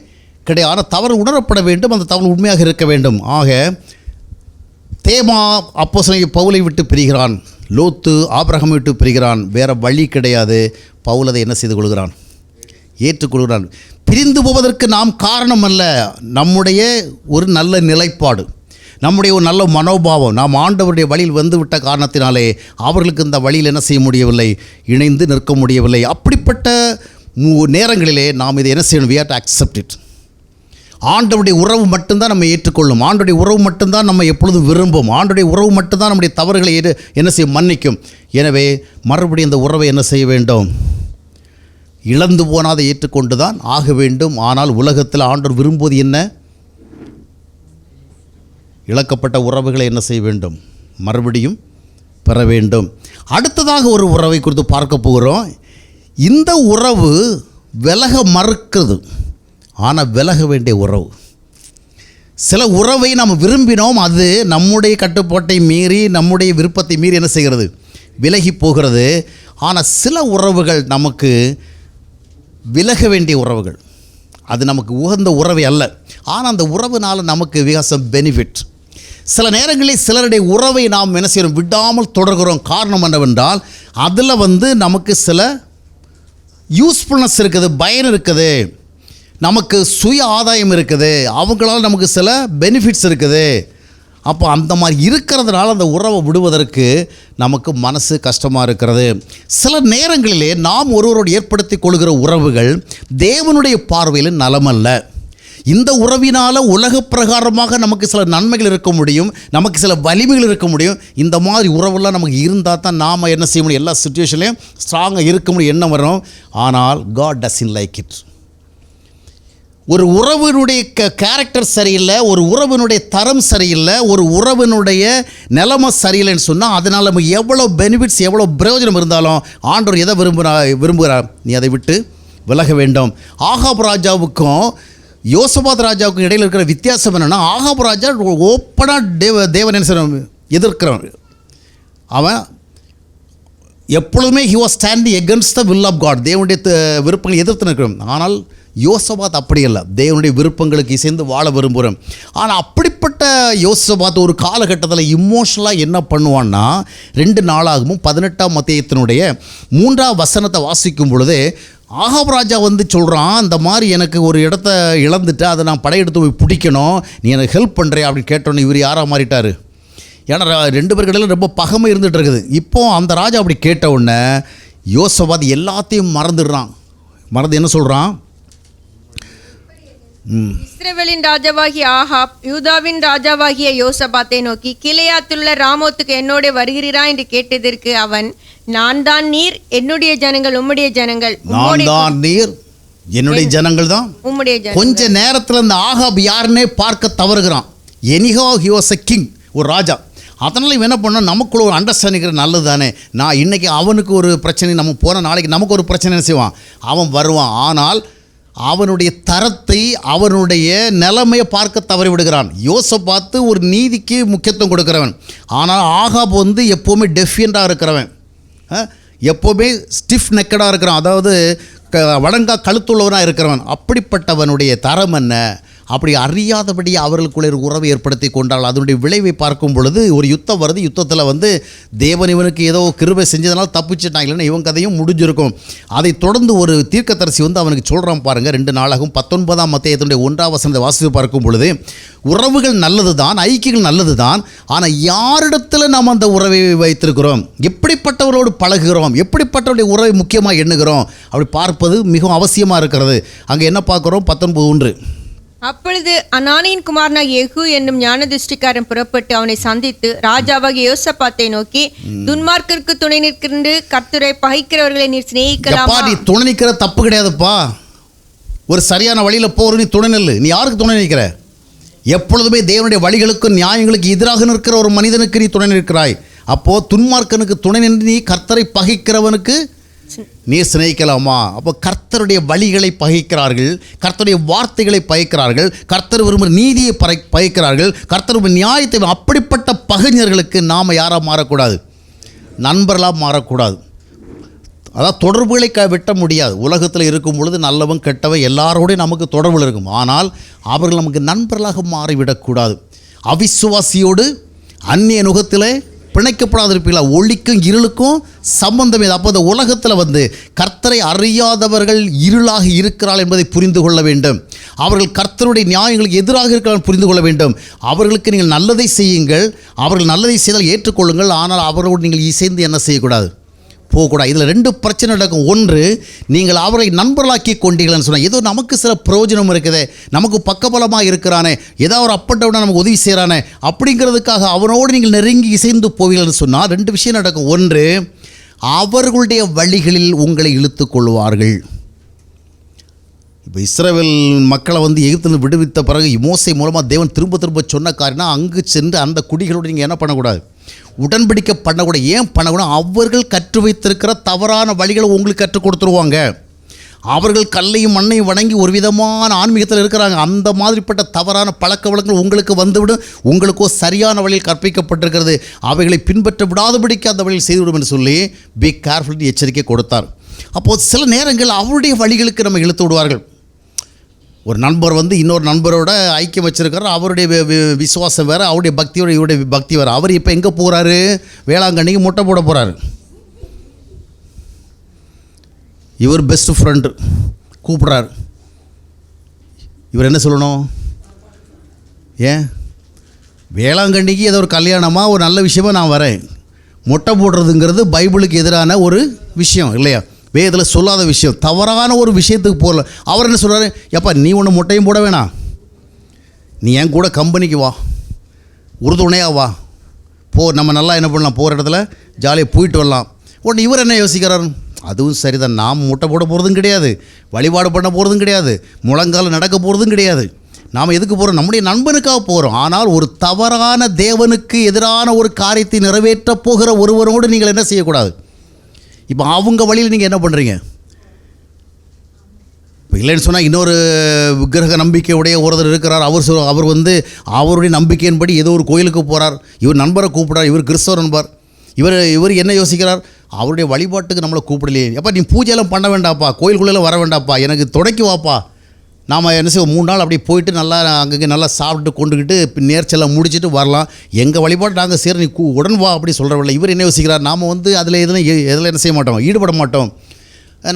கிடையாது. ஆனால் தவறு உணரப்பட வேண்டும், அந்த தவறு உண்மையாக இருக்க வேண்டும். ஆக தேமா அப்போஸ்தலனாகிய பவுலை விட்டு பிரிகிறான், லோத்து ஆபிரகாமை விட்டு பிரிகிறான். வேறு வழி கிடையாது. பவுல் அதை என்ன செய்து கொள்கிறான்? ஏற்றுக்கொள்கிறான். பிரிந்து போவதற்கு நாம் காரணம் அல்ல, நம்முடைய ஒரு நல்ல நிலைப்பாடு, நம்முடைய ஒரு நல்ல மனோபாவம். நாம் ஆண்டவருடைய வழியில் வந்துவிட்ட காரணத்தினாலே அவர்களுக்கு இந்த வழியில் என்ன செய்ய முடியவில்லை? இணைந்து நிற்க முடியவில்லை. அப்படிப்பட்ட நேரங்களிலே நாம் இதை என்ன செய்யணும்? we have to accept it. ஆண்டவருடைய உறவு மட்டும்தான் நம்ம ஏற்றுக்கொள்ளும். ஆண்டவருடைய உறவு மட்டும்தான் நம்ம எப்பொழுதும் விரும்பும். ஆண்டவருடைய உறவு மட்டும்தான் நம்முடைய தவறுகளை என்ன செய்யும்? மன்னிக்கும். எனவே மறுபடியும் இந்த உறவை என்ன செய்ய வேண்டும்? இழந்து போனாதை ஏற்றுக்கொண்டு தான் ஆக வேண்டும். ஆனால் உலகத்தில் ஆண்டவர் விரும்புவது என்ன? இழக்கப்பட்ட உறவுகளை என்ன செய்ய வேண்டும்? மறுபடியும் பெற வேண்டும். அடுத்ததாக ஒரு உறவை குறித்து பார்க்க போகிறோம். இந்த உறவு விலக மறுக்கிறது, ஆனால் விலக வேண்டிய உறவு. சில உறவை நாம் விரும்பினோம், அது நம்முடைய கட்டுப்பாட்டை மீறி நம்முடைய விருப்பத்தை மீறி என்ன செய்கிறது? விலகி போகிறது. ஆனால் சில உறவுகள் நமக்கு விலக வேண்டிய உறவுகள், அது நமக்கு உகந்த உறவை அல்ல. ஆனால் அந்த உறவுனால் நமக்கு விகாசம் பெனிஃபிட். சில நேரங்களில் சிலருடைய உறவை நாம் என்ன செய்கிறோம்? விடாமல் தொடர்கிறோம். காரணம் என்னவென்றால் அதில் நமக்கு சில யூஸ்ஃபுல்னஸ் இருக்குது, பயன் இருக்குது, நமக்கு சுய ஆதாயம் இருக்குது, அவங்களால் நமக்கு சில பெனிஃபிட்ஸ் இருக்குது. அப்போ அந்த மாதிரி இருக்கிறதுனால அந்த உறவை விடுவதற்கு நமக்கு மனசு கஷ்டமாக இருக்கிறது. சில நேரங்களிலே நாம் ஒருவரோடு ஏற்படுத்தி கொள்கிற உறவுகள் தேவனுடைய பார்வையில் நலமல்ல. இந்த உறவினால் உலக பிரகாரமாக நமக்கு சில நன்மைகள் இருக்க முடியும், நமக்கு சில வலிமைகள் இருக்க முடியும். இந்த மாதிரி உறவெல்லாம் நமக்கு இருந்தால் தான் நாம் என்ன செய்ய முடியும்? எல்லா சுச்சுவேஷன்லையும் ஸ்ட்ராங்காக இருக்க முடியும், என்ன வரும். ஆனால் God doesn't like it. ஒரு உறவினுடைய கேரக்டர் சரியில்லை, ஒரு உறவினுடைய தரம் சரியில்லை, ஒரு உறவினுடைய நிலைமை சரியில்லைன்னு சொன்னால் அதனால் நம்ம எவ்வளோ பெனிஃபிட்ஸ், எவ்வளோ பிரயோஜனம் இருந்தாலும் ஆண்டவர் எதை விரும்புகிறார்? நீ அதை விட்டு விலக வேண்டும். ஆகாப் ராஜாவுக்கும் யோசபாத் ராஜாவுக்கும் இடையில் இருக்கிற வித்தியாசம் என்னென்னா, ஆகாப் ராஜா ஓப்பனாக தேவன் என்ன எதிர்க்கிறவன். அவன் எப்பொழுதுமே he was standing against the will of God, தேவனுடைய விருப்பங்களை எதிர்த்து நிற்கிறோம். ஆனால் யோசபாத் அப்படி இல்லை, தேவனுடைய விருப்பங்களுக்கு இசைந்து வாழ விரும்புகிறோம். ஆனால் அப்படிப்பட்ட யோசபாத் ஒரு காலகட்டத்தில் இமோஷனலாக என்ன பண்ணுவான்னா, 2 நாளாகவும் 18ஆம் அத்தியாயத்தினுடைய 3ஆம் வசனத்தை வாசிக்கும் பொழுது ஆகாப் ராஜா சொல்கிறான், இந்த மாதிரி எனக்கு ஒரு இடத்த இழந்துட்டு அதை நான் படையெடுத்து போய் பிடிக்கணும், நீ எனக்கு ஹெல்ப் பண்ணுறியா அப்படின்னு கேட்டோன்னே இவர் யாராக மாறிட்டார்? ஏன்னா 2 பேர்கிட்ட ரொம்ப பகமை இருந்துகிட்டு இருக்குது. இப்போது அந்த ராஜா அப்படி கேட்ட உடனே யோசபாத் எல்லாத்தையும் மறந்துடுறான். மறந்து என்ன சொல்கிறான்? இஸ்ரவேலின் ராஜாவாகிய ஆகாப் யூதாவின் ராஜாவாகிய யோசபாத்தை நோக்கி, கிளையாத்துள்ள ராமோத்துக்கு என்னோட வருகிறீரா என்று கேட்டதற்கு அவன், நான் தான் நீர், என்னுடைய ஜனங்கள் உம்முடைய ஜனங்கள். நான் தான் நீர், என்னுடைய ஜனங்கள் தான் உம்முடைய ஜனங்கள். கொஞ்ச நேரத்தில் இந்த ஆகாப் யாருன்னே பார்க்க தவறுகிறான். Anyhow he was a king, ஒரு ராஜா. அதனால் இவன் என்ன பண்ணால், நமக்குள்ள ஒரு அண்டர்ஸ்டாண்டிங் நல்லது தானே. நான் இன்றைக்கி அவனுக்கு ஒரு பிரச்சனை, நம்ம போன நாளைக்கு நமக்கு ஒரு பிரச்சனை என்ன செய்வான்? அவன் வருவான். ஆனால் அவனுடைய தரத்தை, அவனுடைய நிலைமையை பார்க்க தவறி விடுகிறான். யோசபாத்து ஒரு நீதிக்கு முக்கியத்துவம் கொடுக்கிறவன். ஆனால் ஆகாப் எப்போவுமே டெஃபியண்டாக இருக்கிறவன். எப்போவுமே ஸ்டிஃப் நெக்கடாக இருக்கிறான், அதாவது வழங்கா கழுத்துள்ளவனாக இருக்கிறவன். அப்படிப்பட்டவனுடைய தரம் என்ன? அப்படி அறியாதபடி அவர்களுக்குள்ளே ஒரு உறவை ஏற்படுத்தி கொண்டால் அதனுடைய விளைவை பார்க்கும் பொழுது ஒரு யுத்தம் வருது. யுத்தத்தில் தேவன் இவனுக்கு ஏதோ கிருபை செஞ்சதுனால தப்பிச்சிட்டான், இல்லைன்னா இவன் கதையும் முடிஞ்சிருக்கும். அதை தொடர்ந்து ஒரு தீர்க்கதரிசி அவனுக்கு சொல்கிறான் பாருங்கள். 2 நாளாகும் 19ஆம் அத்தியாயத்தினுடைய 1ஆம் வசனத்தை வாசித்து பார்க்கும் பொழுது, உறவுகள் நல்லது தான், ஐக்கியங்கள் நல்லது தான், ஆனால் யாரிடத்தில் நாம் அந்த உறவை வைத்திருக்கிறோம், எப்படிப்பட்டவர்களோடு பழகுகிறோம், எப்படிப்பட்டவருடைய உறவை முக்கியமாக எண்ணுகிறோம், அப்படி பார்ப்பது மிகவும் அவசியமாக இருக்கிறது. அங்கே என்ன பார்க்குறோம்? 19:1. அப்பொழுது அனானியின் குமாரனாகிய யெகூ என்னும் ஞானதிருஷ்டிக்காரன் புறப்பட்டு அவனை சந்தித்து ராஜாவாகிய யோசபாத்தை நோக்கி, துன்மார்க்கருக்கு துணை நிற்கின்ற கர்த்தரை பகைக்கிறவர்களை நீர் சிநேகிக்கலாமா? நீ துணை நிற்கிற தப்பு கிடையாதுப்பா. ஒரு சரியான வழியில் போகிற நீ துணை நில்லு. நீ யாருக்கு துணை நிற்கிற? எப்பொழுதுமே தேவனுடைய வழிகளுக்கும் நியாயங்களுக்கு எதிராக நிற்கிற ஒரு மனிதனுக்கு நீ துணை நிற்கிறாய். அப்போது துன்மார்க்கனுக்கு துணை நின்று நீ கர்த்தரை பகைக்கிறவனுக்கு நீ சிநேகிக்கலாமா? அப்போ கர்த்தருடைய வழிகளை பகைக்கிறார்கள், கர்த்தருடைய வார்த்தைகளை பகைக்கிறார்கள், கர்த்தர் விரும்புகிற நீதியை பகைக்கிறார்கள், கர்த்தர் விரும்புகிற நியாயத்தை. அப்படிப்பட்ட பகைஞர்களுக்கு நாம் யாராக மாறக்கூடாது? நண்பர்களாக மாறக்கூடாது. அதாவது தொடர்புகளை வெட்ட முடியாது. உலகத்தில் இருக்கும் பொழுது நல்லவன் கெட்டவன் எல்லாரோடையும் நமக்கு தொடர்புகள் இருக்கும். ஆனால் அவர்கள் நமக்கு நண்பர்களாக மாறிவிடக்கூடாது. அவிசுவாசியோடு அந்நிய நுகத்தில் பிணைக்கப்படாதிருப்பீங்களா? ஒளிக்கும் இருளுக்கும் சம்பந்தம் இது. அப்போ இந்த உலகத்தில் கர்த்தரை அறியாதவர்கள் இருளாக இருக்கிறார்கள் என்பதை புரிந்து கொள்ள வேண்டும். அவர்கள் கர்த்தருடைய நியாயங்களுக்கு எதிராக இருக்கிறார்கள் புரிந்து கொள்ள வேண்டும். அவர்களுக்கு நீங்கள் நல்லதை செய்யுங்கள், அவர்கள் நல்லதை செய்தால் ஏற்றுக்கொள்ளுங்கள். ஆனால் அவர்களோடு நீங்கள் இசைந்து என்ன செய்யக்கூடாது? போகக்கூடாது. இதில் 2 பிரச்சனை நடக்கும். ஒன்று, நீங்கள் அவரை நண்பர்களாக்கி கொண்டீர்கள்னு சொன்னால், ஏதோ நமக்கு சில பிரயோஜனம் இருக்குது, நமக்கு பக்கபலமாக இருக்கிறானே, ஏதோ ஒரு அப்பட்டவுனா நமக்கு உதவி செய்கிறானே, அப்படிங்கிறதுக்காக அவனோடு நீங்கள் நெருங்கி இசைந்து போவீர்கள்னு சொன்னால் 2 விஷயம் நடக்கும். ஒன்று, அவர்களுடைய வழிகளில் உங்களை இழுத்து கொள்வார்கள். இப்போ இஸ்ரவேல் மக்களை எகிப்திலிருந்து விடுவித்த பிறகு மோசே மூலமாக தேவன் திரும்ப திரும்ப சொன்ன காரணம், அங்கு சென்று அந்த குடிகளோடு நீங்கள் என்ன பண்ணக்கூடாது? உடன்படிக்கை பண்ணக்கூடாது. ஏன் பண்ணக்கூடாது? அவர்கள் கற்று வைத்திருக்கிற தவறான வழிகளை உங்களுக்கு கற்றுக் கொடுத்துருவாங்க. அவர்கள் கல்லையும் மண்ணையும் வணங்கி ஒரு விதமான ஆன்மீகத்தில் இருக்கிறாங்க. அந்த மாதிரிப்பட்ட தவறான பழக்க வழக்கங்கள் உங்களுக்கு வந்துவிடும். உங்களுக்கோ சரியான வழியில் கற்பிக்கப்பட்டிருக்கிறது, அவைகளை பின்பற்ற விடாதபடிக்கு அந்த வழியில் செய்துவிடும் என்று சொல்லி பி கேர்ஃபுல் எச்சரிக்கை கொடுத்தார். அப்போது சில நேரங்கள் அவருடைய வழிகளுக்கு நம்ம இழுத்து விடுவார்கள். ஒரு நண்பர் இன்னொரு நண்பரோட ஐக்கியம் வச்சுருக்காரு. அவருடைய விசுவாசம் வேறு, அவருடைய பக்தியோட இவருடைய பக்தி வேறு. அவர் இப்போ எங்கே போகிறாரு? வேளாங்கண்ணிக்கு முட்டை போட போகிறாரு. இவர் பெஸ்ட் ஃப்ரெண்டு கூப்பிட்றாரு. இவர் என்ன சொல்லணும்? ஏன் வேளாங்கண்ணிக்கு ஏதோ ஒரு கல்யாணமாக ஒரு நல்ல விஷயமாக நான் வரேன். முட்டை போடுறதுங்கிறது பைபிளுக்கு எதிரான ஒரு விஷயம் இல்லையா? வேதத்தில் சொல்லாத விஷயம், தவறான ஒரு விஷயத்துக்கு போகல. அவர் என்ன சொல்கிறாரு? எப்பா நீ ஒன்று முட்டையும் போட வேணாம், நீ என் கூட கம்பெனிக்கு வா, உறுதுணையாக வா, போ, நம்ம நல்லா என்ன பண்ணலாம், போகிற இடத்துல ஜாலியாக போயிட்டு வரலாம். உடனே இவர் என்ன யோசிக்கிறார்? அதுவும் சரிதான், நாம் முட்டை போட போகிறதும் கிடையாது, வழிபாடு பண்ண போகிறதும் கிடையாது, முழங்கால் நடக்க போகிறதும் கிடையாது. நாம் எதுக்கு போகிறோம்? நம்முடைய நண்பனுக்காக போகிறோம். ஆனால் ஒரு தவறான தேவனுக்கு எதிரான ஒரு காரியத்தை நிறைவேற்ற போகிற ஒருவரோடு நீங்கள் என்ன செய்யக்கூடாது? இப்போ அவங்க வழியில் நீங்கள் என்ன பண்ணுறீங்க? இப்போ இல்லைன்னு சொன்னால் இன்னொரு விக்கிரக நம்பிக்கையுடைய ஒருத்தர் இருக்கிறார். அவர் அவருடைய நம்பிக்கையின்படி ஏதோ ஒரு கோயிலுக்கு போகிறார். இவர் நண்பரை கூப்பிட்றார், இவர் கிறிஸ்தவ நண்பர். இவர் என்ன யோசிக்கிறார்? அவருடைய வழிபாட்டுக்கு நம்மளை கூப்பிடலையே, எப்போ நீ பூஜையெல்லாம் பண்ண வேண்டாப்பா, கோயிலுக்குள்ளே வர வேண்டாப்பா, எனக்கு தொடக்கி வாப்பா, நாம் என்ன செய்வோம் 3 நாள் அப்படியே போயிட்டு நல்லா அங்கங்கே நல்லா சாப்பிட்டு கொண்டுக்கிட்டு நேர்ச்செல்லாம் முடிச்சுட்டு வரலாம், எங்கள் வழிபாடு நாங்கள் சரி நீ உடன் வா அப்படி சொல்கிறவில்லை. இவர் என்ன யோசிக்கிறார்? நாம் அதில் எதில் என்ன செய்ய மாட்டோம், ஈடுபட மாட்டோம்,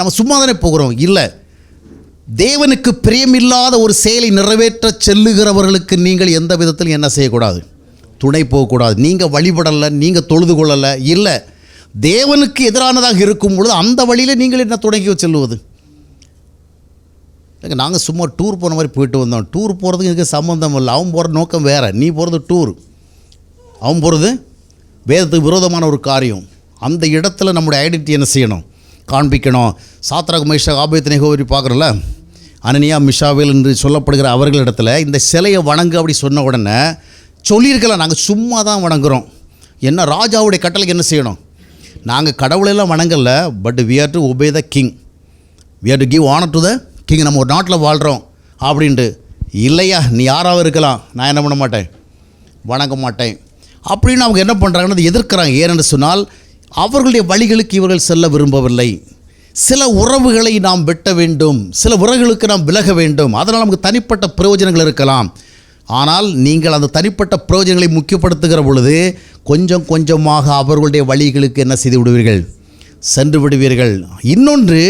நம்ம சும்மா தானே போகிறோம். இல்லை, தேவனுக்கு பிரியமில்லாத ஒரு செயலை நிறைவேற்ற செல்லுகிறவர்களுக்கு நீங்கள் எந்த விதத்தில் என்ன செய்யக்கூடாது? துணை போகக்கூடாது. நீங்கள் வழிபடலை, நீங்கள் தொழுது கொள்ளலை, இல்லை, தேவனுக்கு எதிரானதாக இருக்கும் பொழுது அந்த வழியில் நீங்கள் என்ன துணைக்கு செல்லுவது? நாங்கள் சும்மா டூர் போன மாதிரி போயிட்டு வந்தோம். டூர் போகிறதுக்கு எனக்கு சம்மந்தம் இல்லை. அவன் போகிற நோக்கம் வேறு, நீ போகிறது டூர், அவன் போகிறது வேதத்துக்கு விரோதமான ஒரு காரியம். அந்த இடத்துல நம்முடைய ஐடென்டிட்டி என்ன செய்யணும்? காண்பிக்கணும். சாத்ராக் மேஷாக் ஆபேத்நேகோ பார்க்குறோம்ல, அனனியா மிஷாவேல் என்று சொல்லப்படுகிற அவர்களிடத்தில் இந்த சிலையை வணங்கு அப்படி சொன்ன உடனே சொல்லியிருக்கலாம், நாங்கள் சும்மா தான் வணங்குறோம். என்ன ராஜாவுடைய கட்டளைக்கு என்ன செய்யணும்? நாங்கள் கடவுளெல்லாம் வணங்கலை, but we are to obey the king, we are to give honour to the king. நம்ம ஒரு நாட்டில் வாழ்கிறோம் அப்படின்ட்டு. இல்லையா, நீ யாராவது இருக்கலாம், நான் என்ன பண்ண மாட்டேன், வணங்க மாட்டேன் அப்படின்னு அவங்க என்ன பண்ணுறாங்கன்னு எதிர்க்கிறாங்க. ஏனென்று சொன்னால் அவர்களுடைய வழிகளுக்கு இவர்கள் செல்ல விரும்பவில்லை. சில உறவுகளை நாம் வெட்ட வேண்டும், சில உறவுகளுக்கு நாம் விலக வேண்டும். அதனால் நமக்கு தனிப்பட்ட பிரயோஜனங்கள் இருக்கலாம். ஆனால் நீங்கள் அந்த தனிப்பட்ட பிரயோஜனங்களை முக்கியப்படுத்துகிற பொழுது கொஞ்சம் கொஞ்சமாக அவர்களுடைய வழிகளுக்கு என்ன செய்து விடுவீர்கள்? சென்று விடுவீர்கள். இன்னொன்று,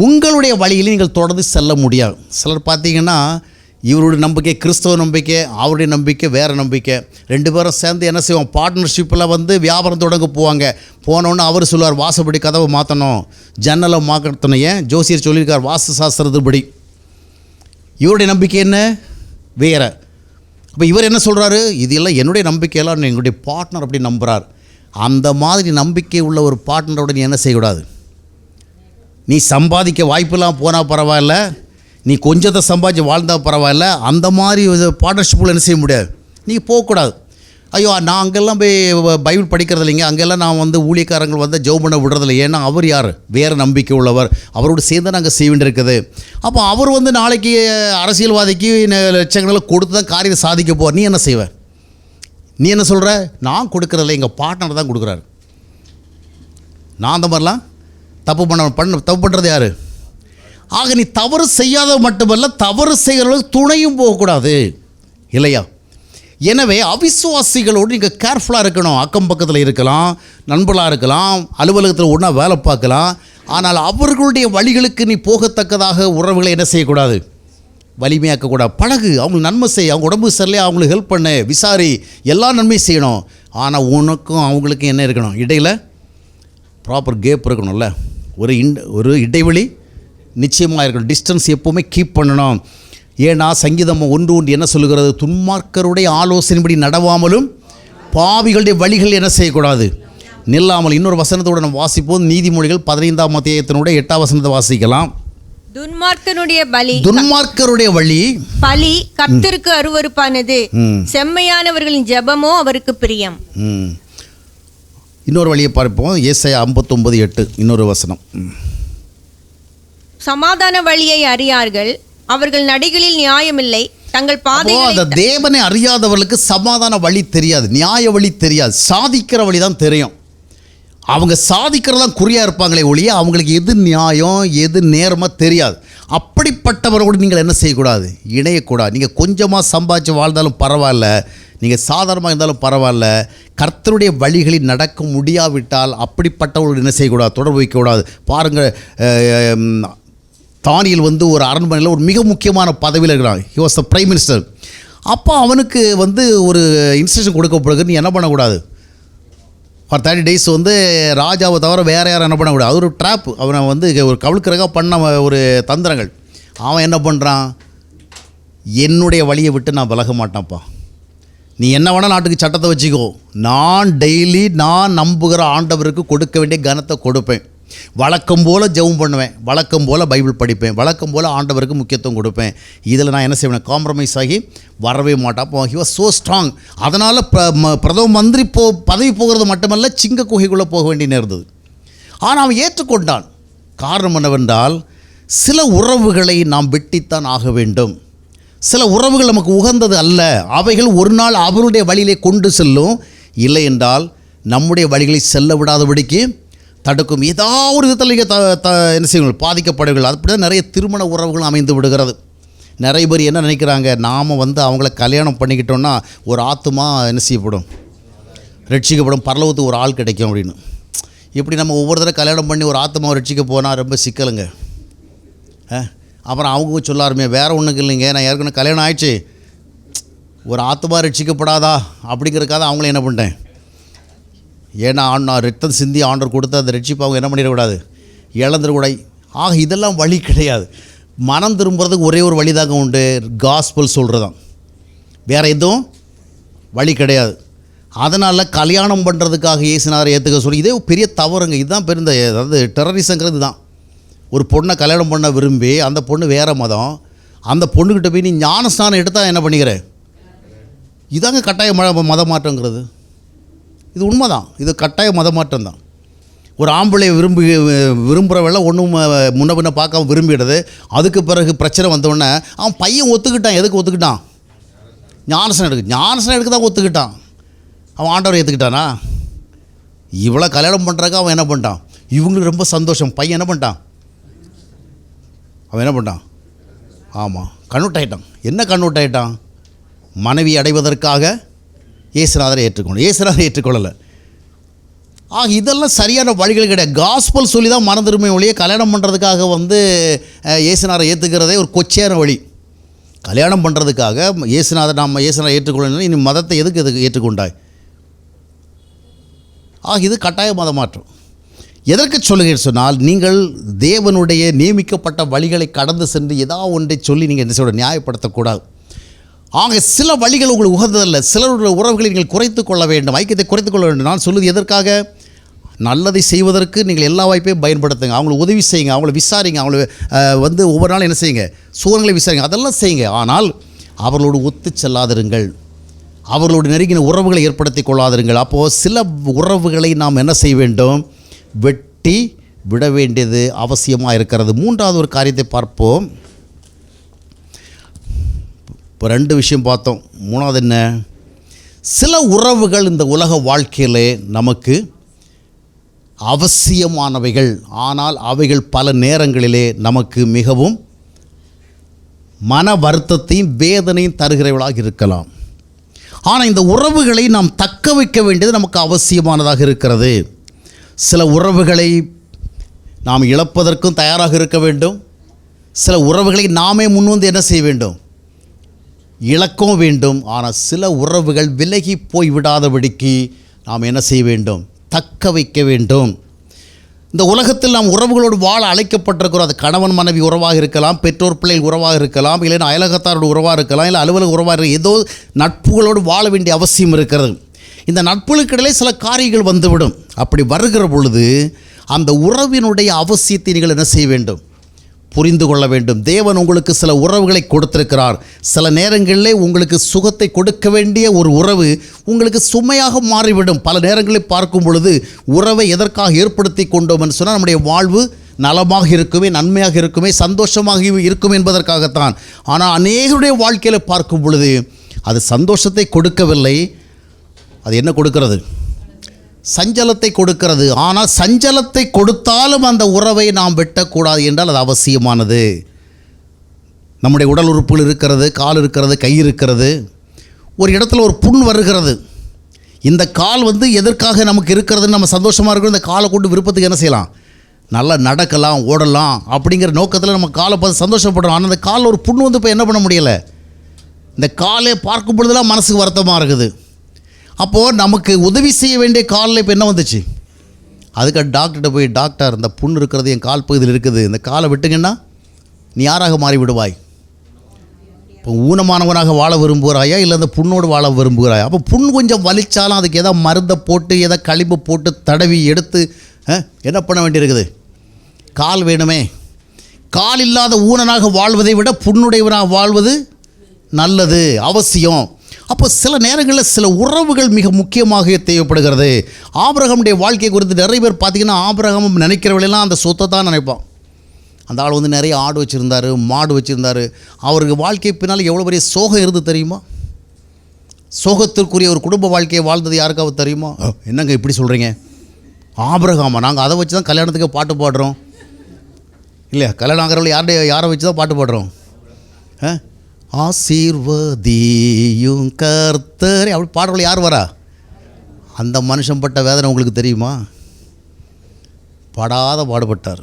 உங்களுடைய வழியில் நீங்கள் தொடர்ந்து செல்ல முடியாது. சிலர் பார்த்தீங்கன்னா இவருடைய நம்பிக்கை கிறிஸ்தவ நம்பிக்கை, அவருடைய நம்பிக்கை வேறு நம்பிக்கை. ரெண்டு பேரும் சேர்ந்து என்ன செய்வோம்? பார்ட்னர்ஷிப்பில் வந்து வியாபாரம் தொடங்க போவாங்க. போனோன்னு அவர் சொல்லுவார், வாசப்படி கதவை மாற்றணும், ஜன்னலை மாற்றணும். ஏன்? ஜோசியர் சொல்லியிருக்கார் வாஸ்து சாஸ்திரத்துப்படி. இவருடைய நம்பிக்கை என்ன? வேறு. அப்போ இவர் என்ன சொல்கிறாரு? இது எல்லாம் என்னுடைய நம்பிக்கையெல்லாம் எங்களுடைய பார்ட்னர் அப்படி நம்புகிறார். அந்த மாதிரி நம்பிக்கை உள்ள ஒரு பார்ட்னரோட நீ என்ன செய்யக்கூடாது? நீ சம்பாதிக்க வாய்ப்பெல்லாம் போனால் பரவாயில்ல, நீ கொஞ்சத்தை சம்பாதிச்சு வாழ்ந்தால் பரவாயில்ல, அந்த மாதிரி பார்ட்னர்ஷிப்பில் என்ன செய்ய முடியாது, நீங்கள் போகக்கூடாது. ஐயோ நான் அங்கெல்லாம் போய் பைபிள் படிக்கிறது இல்லைங்க, அங்கெல்லாம் நான் வந்து ஊழியக்காரங்கள் வந்து ஜெபம் பண்ண விடுறதில்லை. ஏன்னா அவர் யார்? வேறு நம்பிக்கை உள்ளவர். அவரோடு சேர்ந்து நாங்கள் செய்ய வேண்டியிருக்குது. அப்போ அவர் வந்து நாளைக்கு அரசியல்வாதிக்கு லட்சங்களை கொடுத்து தான் காரியத்தை சாதிக்க போவார். நீ என்ன செய்வ? நீ என்ன சொல்கிற? நான் கொடுக்குறதில்ல, எங்கள் பார்ட்னர் தான் கொடுக்குறாரு. நான் அந்த மாதிரிலாம் தப்பு பண்ணுறது யார்? ஆக நீ தவறு செய்யாத மட்டுமல்ல, தவறு செய்கிறவர்களுக்கு துணையும் போகக்கூடாது இல்லையா? எனவே அவிசுவாசிகளோடு நீங்கள் கேர்ஃபுல்லாக இருக்கணும். அக்கம் பக்கத்தில் இருக்கலாம், நண்பர்களாக இருக்கலாம், அலுவலகத்தில் ஒன்றா வேலை பார்க்கலாம். ஆனால் அவர்களுடைய வழிகளுக்கு நீ போகத்தக்கதாக உறவுகளை என்ன செய்யக்கூடாது? வலிமையாக்கக்கூடாது. பழகு, அவங்களுக்கு நன்மை செய். அவங்க உடம்பு சரியில்லையா அவங்களுக்கு ஹெல்ப் பண்ணு, விசாரி, எல்லா நன்மையும் செய்யணும். ஆனால் உனக்கும் அவங்களுக்கும் என்ன இருக்கணும்? இடையில் ப்ராப்பர் கேப் இருக்கணும்ல, ஒரு இடைவெளி நிச்சயமாக இருக்கணும். டிஸ்டன்ஸ் எப்போவுமே கீப் பண்ணணும். ஏன்னா சங்கீதம் 1:1 என்ன சொல்லுகிறது? துன்மார்க்கருடைய ஆலோசனைப்படி நடவாமலும் பாவிகளுடைய வழிகள் என்ன செய்யக்கூடாது? நில்லாமல். இன்னொரு வசனத்தோடு நம்ம வாசிப்போம். நீதிமொழிகள் 15ஆம் அத்தியாயத்தினுடைய 8ஆம் வசனத்தை வாசிக்கலாம். துன்மார்க்கருடைய வழி பலி கர்த்தருக்கு அருவருப்பானது, செம்மையானவர்களின் ஜெபமோ அவருக்கு பிரியம். இன்னொரு வழியை பார்ப்போம். ஏசாயா 59:8 இன்னொரு வசனம். சமாதான வழியை அறியார்கள், அவர்கள் நடைகளில் நியாயமில்லை, தங்கள் பாதைகளை. தேவனை அறியாதவர்களுக்கு சமாதான வழி தெரியாது, நியாய வழி தெரியாது, சாதிக்கிற வழி தான் தெரியும். அவங்க சாதிக்கிறதான் குறியாக இருப்பாங்களே ஒழிய அவங்களுக்கு எது நியாயம் எது நேர்மை தெரியாது. அப்படிப்பட்டவரோடு நீங்கள் என்ன செய்யக்கூடாது? இணையக்கூடாது. நீங்கள் கொஞ்சமாக சம்பாதிச்சு வாழ்ந்தாலும் பரவாயில்ல, நீங்கள் சாதாரணமாக இருந்தாலும் பரவாயில்ல, கர்த்தருடைய வழிகளில் நடக்க முடியாவிட்டால் அப்படிப்பட்டவர்களோடு என்ன செய்யக்கூடாது? தொடர்பு வைக்கக்கூடாது. பாருங்கள், தானியேல் வந்து ஒரு அரண்மனையில் ஒரு மிக முக்கியமான பதவியில் இருக்கிறான். He was the prime minister. அப்போ அவனுக்கு வந்து ஒரு இன்ஸ்ட்ரக்ஷன் கொடுக்கப்படுகிறது, நீ என்ன பண்ணக்கூடாது? ஃபார் 30 days வந்து ராஜாவை தவிர வேறு யாரும் என்ன பண்ணக்கூடாது. அது ஒரு ட்ராப். அவனை வந்து ஒரு கவிழ்க்கிறக்காக பண்ண ஒரு தந்திரங்கள். அவன் என்ன பண்ணுறான்? என்னுடைய வழியை விட்டு நான் விலக மாட்டான்ப்பா, நீ என்ன வேணால் நாட்டுக்கு சட்டத்தை வச்சுக்கோ, நான் டெய்லி நான் நம்புகிற ஆண்டவருக்கு கொடுக்க வேண்டிய கனத்தை கொடுப்பேன், வழக்கம் போல் ஜெபம் பண்ணுவேன், வழக்கம் போல் பைபிள் படிப்பேன், வழக்கம் போல் ஆண்டவருக்கு முக்கியத்துவம் கொடுப்பேன். இதில் நான் என்ன செய்வேன்? காம்ப்ரமைஸ் ஆகி வரவே மாட்டேன். அப்போ ஹி வாஸ் ஸோ ஸ்ட்ராங். அதனால் பிரதம மந்திரி பதவி போகிறது மட்டுமல்ல, சிங்க குகைக்குள்ளே போக வேண்டிய நேர்ந்தது. ஆனால் அவன் ஏற்றுக்கொண்டான். காரணம் என்னவென்றால், சில உறவுகளை நாம் வெட்டித்தான் ஆக வேண்டும். சில உறவுகள் நமக்கு உகந்தது அல்ல, அவைகள் ஒரு நாள் அவருடைய வழியிலே கொண்டு செல்லும். இல்லை என்றால் நம்முடைய வழிகளை செல்ல விடாதபடிக்கு தடுக்கும். ஏதாவது ஒரு விதத்தில் நீங்கள் என்ன செய்வீர்கள்? பாதிக்கப்படுவீர்கள். அப்படி தான் நிறைய திருமண உறவுகள் அமைந்து விடுகிறது. நிறைய பேர் என்ன நினைக்கிறாங்க? நாம் வந்து அவங்கள கல்யாணம் பண்ணிக்கிட்டோன்னா ஒரு ஆத்துமா என்ன செய்யப்படும்? ரட்சிக்கப்படும், பரலோகத்துக்கு ஒரு ஆள் கிடைக்கும் அப்படின்னு. இப்படி நம்ம ஒவ்வொரு தடவை கல்யாணம் பண்ணி ஒரு ஆத்மாவை ரட்சிக்க போனால் ரொம்ப சிக்கலுங்க. அப்புறம் அவங்க சொல்லாருமே, வேறு ஒன்றுக்கு இல்லைங்க, நான் ஏற்கனவே கல்யாணம் ஆயிடுச்சு, ஒரு ஆத்மா ரட்சிக்கப்படாதா அப்படிங்கிறதுக்காக அவங்கள என்ன பண்ணிட்டேன்? ஏன்னா நான் ரத்தம் சிந்தி ஆண்டவர் கொடுத்து அந்த ரட்சிப்பு அவங்க என்ன பண்ணிடக்கூடாது? இழந்துடக்கூடாது. ஆக இதெல்லாம் வழி கிடையாது. மனம் திரும்புறதுக்கு ஒரே ஒரு வழி தாங்க உண்டு, காஸ்பல் சொல்கிறது தான். வேறு எதுவும் வழி கிடையாது. அதனால் கல்யாணம் பண்ணுறதுக்காக இயேசுனாரை ஏற்றுக்க சொல்லி இதே பெரிய தவறுங்க. இதுதான் பெருந்த, அதாவது டெரரிசங்கிறது தான். ஒரு பொண்ணை கல்யாணம் பண்ண விரும்பி அந்த பொண்ணு வேறு மதம், அந்த பொண்ணுக்கிட்ட போய் நீ ஞானஸ்நானம் எடுத்தால் என்ன பண்ணிக்கிற? இதாங்க கட்டாய மத மாற்றங்கிறது. இது உண்மைதான், இது கட்டாய மத மாற்றம் தான். ஒரு ஆம்பளையை விரும்புகிறவெல்லாம் ஒன்றும் முன்ன பின்ன பார்க்காம விரும்பிடுது. அதுக்கு பிறகு பிரச்சனை வந்தோடனே அவன் பையன் ஒத்துக்கிட்டான். எதுக்கு ஒத்துக்கிட்டான்? ஞானஸ்நானம் எடுக்க தான் ஒத்துக்கிட்டான். அவன் ஆண்டவரை ஏற்றுக்கிட்டானா? இவ்வளோ கல்யாணம் பண்ணுறாக்க அவன் என்ன பண்ணிட்டான், இவங்களுக்கு ரொம்ப சந்தோஷம். பையன் என்ன பண்ணிட்டான், அவன் என்ன பண்ணிட்டான், ஆமாம் கன்வெர்ட் என்ன கன்வெர்ட் மனைவி அடைவதற்காக இயேசுநாதரை ஏற்றுக்கொண்டு இயேசுநாதரை ஏற்றுக்கொள்ளலை. இதெல்லாம் சரியான வழிகள் கிடையாது. காஸ்பல் சொல்லி தான் மறந்துருமே ஒழிய கல்யாணம் பண்ணுறதுக்காக இயேசுநாதரை ஏற்றுக்கிறதே ஒரு கொச்சையான வழி. கல்யாணம் பண்ணுறதுக்காக இயேசுநாதரை ஏற்றுக்கொள்ளணும், இனி மதத்தை எதுக்கு ஏற்றுக்கொண்டாய்? இது கட்டாய மத மாற்றம். எதற்கு சொல்லுகிறேன் சொன்னால், நீங்கள் தேவனுடைய நியமிக்கப்பட்ட வழிகளை கடந்து சென்று ஏதாவது ஒன்றை சொல்லி நீங்கள் என்ன சொல்ல நியாயப்படுத்தக்கூடாது. சில வழிகள் உங்களுக்கு உகந்ததில்லை. சிலருடைய உறவுகளை நீங்கள் குறைத்து கொள்ள வேண்டும், ஐக்கியத்தை குறைத்து கொள்ள வேண்டும். நான் சொல்வது எதற்காக? நல்லதை செய்வதற்கு நீங்கள் எல்லா வாய்ப்பையும் பயன்படுத்துங்க. அவங்களுக்கு உதவி செய்யுங்க, அவங்கள விசாரிங்க, அவங்கள ஒவ்வொரு நாளும் என்ன செய்யுங்க, சூழல்களை விசாரிங்க, அதெல்லாம் செய்யுங்க. ஆனால் அவர்களோடு ஒத்து செல்லாதிருங்கள், அவர்களோடு நெருங்கின உறவுகளை ஏற்படுத்தி கொள்ளாதிருங்கள். அப்போது சில உறவுகளை நாம் என்ன செய்ய வேண்டும், வெட்டி விட வேண்டியது அவசியமாக இருக்கிறது. மூன்றாவது ஒரு காரியத்தை பார்ப்போம். இப்போ 2 விஷயம் பார்த்தோம். மூணாவது என்ன? சில உறவுகள் இந்த உலக வாழ்க்கையிலே நமக்கு அவசியமானவைகள், ஆனால் அவைகள் பல நேரங்களிலே நமக்கு மிகவும் மன வருத்தத்தையும் வேதனையும் தருகிறவர்களாக இருக்கலாம். ஆனால் இந்த உறவுகளை நாம் தக்க வைக்க வேண்டியது நமக்கு அவசியமானதாக இருக்கிறது. சில உறவுகளை நாம் இழப்பதற்கும் தயாராக இருக்க வேண்டும். சில உறவுகளை நாமே முன்வந்து என்ன செய்ய வேண்டும், இழக்கவும் வேண்டும். ஆனால் சில உறவுகள் விலகி போய் விடாதபடிக்கு நாம் என்ன செய்ய வேண்டும், தக்க வைக்க வேண்டும். இந்த உலகத்தில் நாம் உறவுகளோடு வாழ அழைக்கப்பட்டிருக்கிறோம். அது கணவன் மனைவி உறவாக இருக்கலாம், பெற்றோர் பிள்ளைகள் உறவாக இருக்கலாம், இல்லைன்னா அயலகத்தாரோட உறவாக இருக்கலாம், இல்லை அலுவலக உறவாக இருக்கலாம். ஏதோ நட்புகளோடு வாழ வேண்டிய அவசியம் இருக்கிறது. இந்த நட்புகளுக்கிடையே சில காரியங்கள் வந்துவிடும். அப்படி வருகிற பொழுது அந்த உறவினுடைய அவசியத்தை நீங்கள் என்ன செய்ய வேண்டும், புரிந்து கொள்ள வேண்டும். தேவன் உங்களுக்கு சில உறவுகளை கொடுத்திருக்கிறார். சில நேரங்களில் உங்களுக்கு சுகத்தை கொடுக்க வேண்டிய ஒரு உறவு உங்களுக்கு சுமையாக மாறிவிடும். பல நேரங்களில் பார்க்கும் பொழுது உறவை எதற்காக ஏற்படுத்தி கொண்டோம் என்று சொன்னால், நம்முடைய வாழ்வு நலமாக இருக்குமே, நன்மையாக இருக்குமே, சந்தோஷமாக இருக்கும் என்பதற்காகத்தான். ஆனால் அநேகருடைய வாழ்க்கையில் பார்க்கும் பொழுது அது சந்தோஷத்தை கொடுக்கவில்லை, அது என்ன கொடுக்கிறது, சஞ்சலத்தை கொடுக்கிறது. ஆனால் சஞ்சலத்தை கொடுத்தாலும் அந்த உறவை நாம் வெட்டக்கூடாது என்றால் அது அவசியமானது. நம்முடைய உடல் உறுப்புகள் இருக்கிறது, கால் இருக்கிறது, கை இருக்கிறது. ஒரு இடத்துல ஒரு புண் வருகிறது. இந்த கால் எதற்காக நமக்கு இருக்கிறதுன்னு நம்ம சந்தோஷமாக இருக்கிறோம். இந்த காலை கொண்டு விருப்பத்துக்கு என்ன செய்யலாம், நல்லா நடக்கலாம், ஓடலாம் அப்படிங்கிற நோக்கத்தில் நம்ம காலை பார்த்து சந்தோஷப்படுறோம். ஆனால் அந்த காலில் ஒரு புண் இப்போ என்ன பண்ண முடியலை. இந்த காலை பார்க்கும் பொழுதுலாம் மனசுக்கு வருத்தமாக இருக்குது. அப்போது நமக்கு உதவி செய்ய வேண்டிய காலில் இப்போ என்ன வந்துச்சு, அதுக்கு டாக்டர்கிட்ட போய், டாக்டர் இந்த புண்ணு இருக்கிறது என் கால் பகுதியில் இருக்குது, இந்த காலை விட்டுங்கன்னா நீ யாராக மாறி விடுவாய்? இப்போ ஊனமானவனாக வாழ விரும்புகிறாயா, இல்லை அந்த புண்ணோடு வாழ விரும்புகிறாயா? அப்போ புண் கொஞ்சம் வலிச்சாலும் அதுக்கு எதாவது மருந்தை போட்டு எதாவது களிம்பு போட்டு தடவி எடுத்து என்ன பண்ண வேண்டியிருக்குது, கால் வேணுமே. கால் இல்லாத ஊனனாக வாழ்வதை விட புண்ணுடையவனாக வாழ்வது நல்லது, அவசியம். அப்போ சில நேரங்களில் சில உறவுகள் மிக முக்கியமாக தேவைப்படுகிறது. ஆபிரகாமுடைய வாழ்க்கை குறித்து நிறைய பேர் பார்த்திங்கன்னா, ஆபிரகாம் நினைக்கிறவங்களெல்லாம் அந்த சொத்தை தான் நினைப்பான். அந்த ஆள் நிறைய ஆடு வச்சுருந்தார், மாடு வச்சுருந்தார். அவருக்கு வாழ்க்கை பின்னால் எவ்வளோ பெரிய சோகம் இருந்து தெரியுமா? சோகத்திற்குரிய ஒரு குடும்ப வாழ்க்கையை வாழ்ந்தது யாருக்காவது தெரியுமா? என்னங்க இப்படி சொல்கிறீங்க? ஆபிரகாமா, நாங்கள் அதை வச்சு தான் கல்யாணத்துக்கு பாட்டு பாடுறோம் இல்லையா? கல்யாணம் ஆகிறவங்க யாரை வச்சு தான் பாட்டு பாடுறோம்? ஆசீர்வதியும் கர்த்தரே அப்படி பாடுறவங்க யார் வரா? அந்த மனுஷன் பட்ட வேதனை உங்களுக்கு தெரியுமா? படாத பாடுபட்டார்.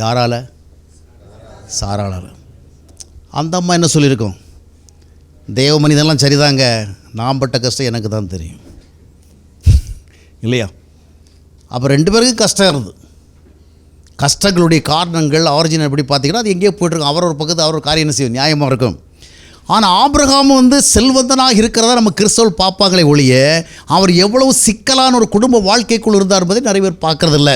யாரால்? சாராளால். அந்த அம்மா என்ன சொல்லியிருக்கோம், தேவ மனிதெல்லாம் சரிதாங்க, நான் பட்ட கஷ்டம் எனக்கு தான் தெரியும் இல்லையா? அப்போ 2 பேருக்கும் கஷ்டம் இருந்தது. கஷ்டங்களுடைய காரணங்கள் ஆரிஜின் எப்படி பார்த்தீங்கன்னா, அது எங்கேயோ போய்ட்டுருக்கோம். அவர் ஒரு பக்கத்து அவர் ஒரு காரியம் என்ன செய்யும், நியாயமாக இருக்கும். ஆனால் ஆபிரகாம் செல்வந்தனாக இருக்கிறதா நம்ம கிறிஸ்தவர்கள் பார்ப்பாங்களே ஒழிய, அவர் எவ்வளவு சிக்கலான ஒரு குடும்ப வாழ்க்கைக்குள் இருந்தார் என்பதை நிறைய பேர் பார்க்குறதில்ல.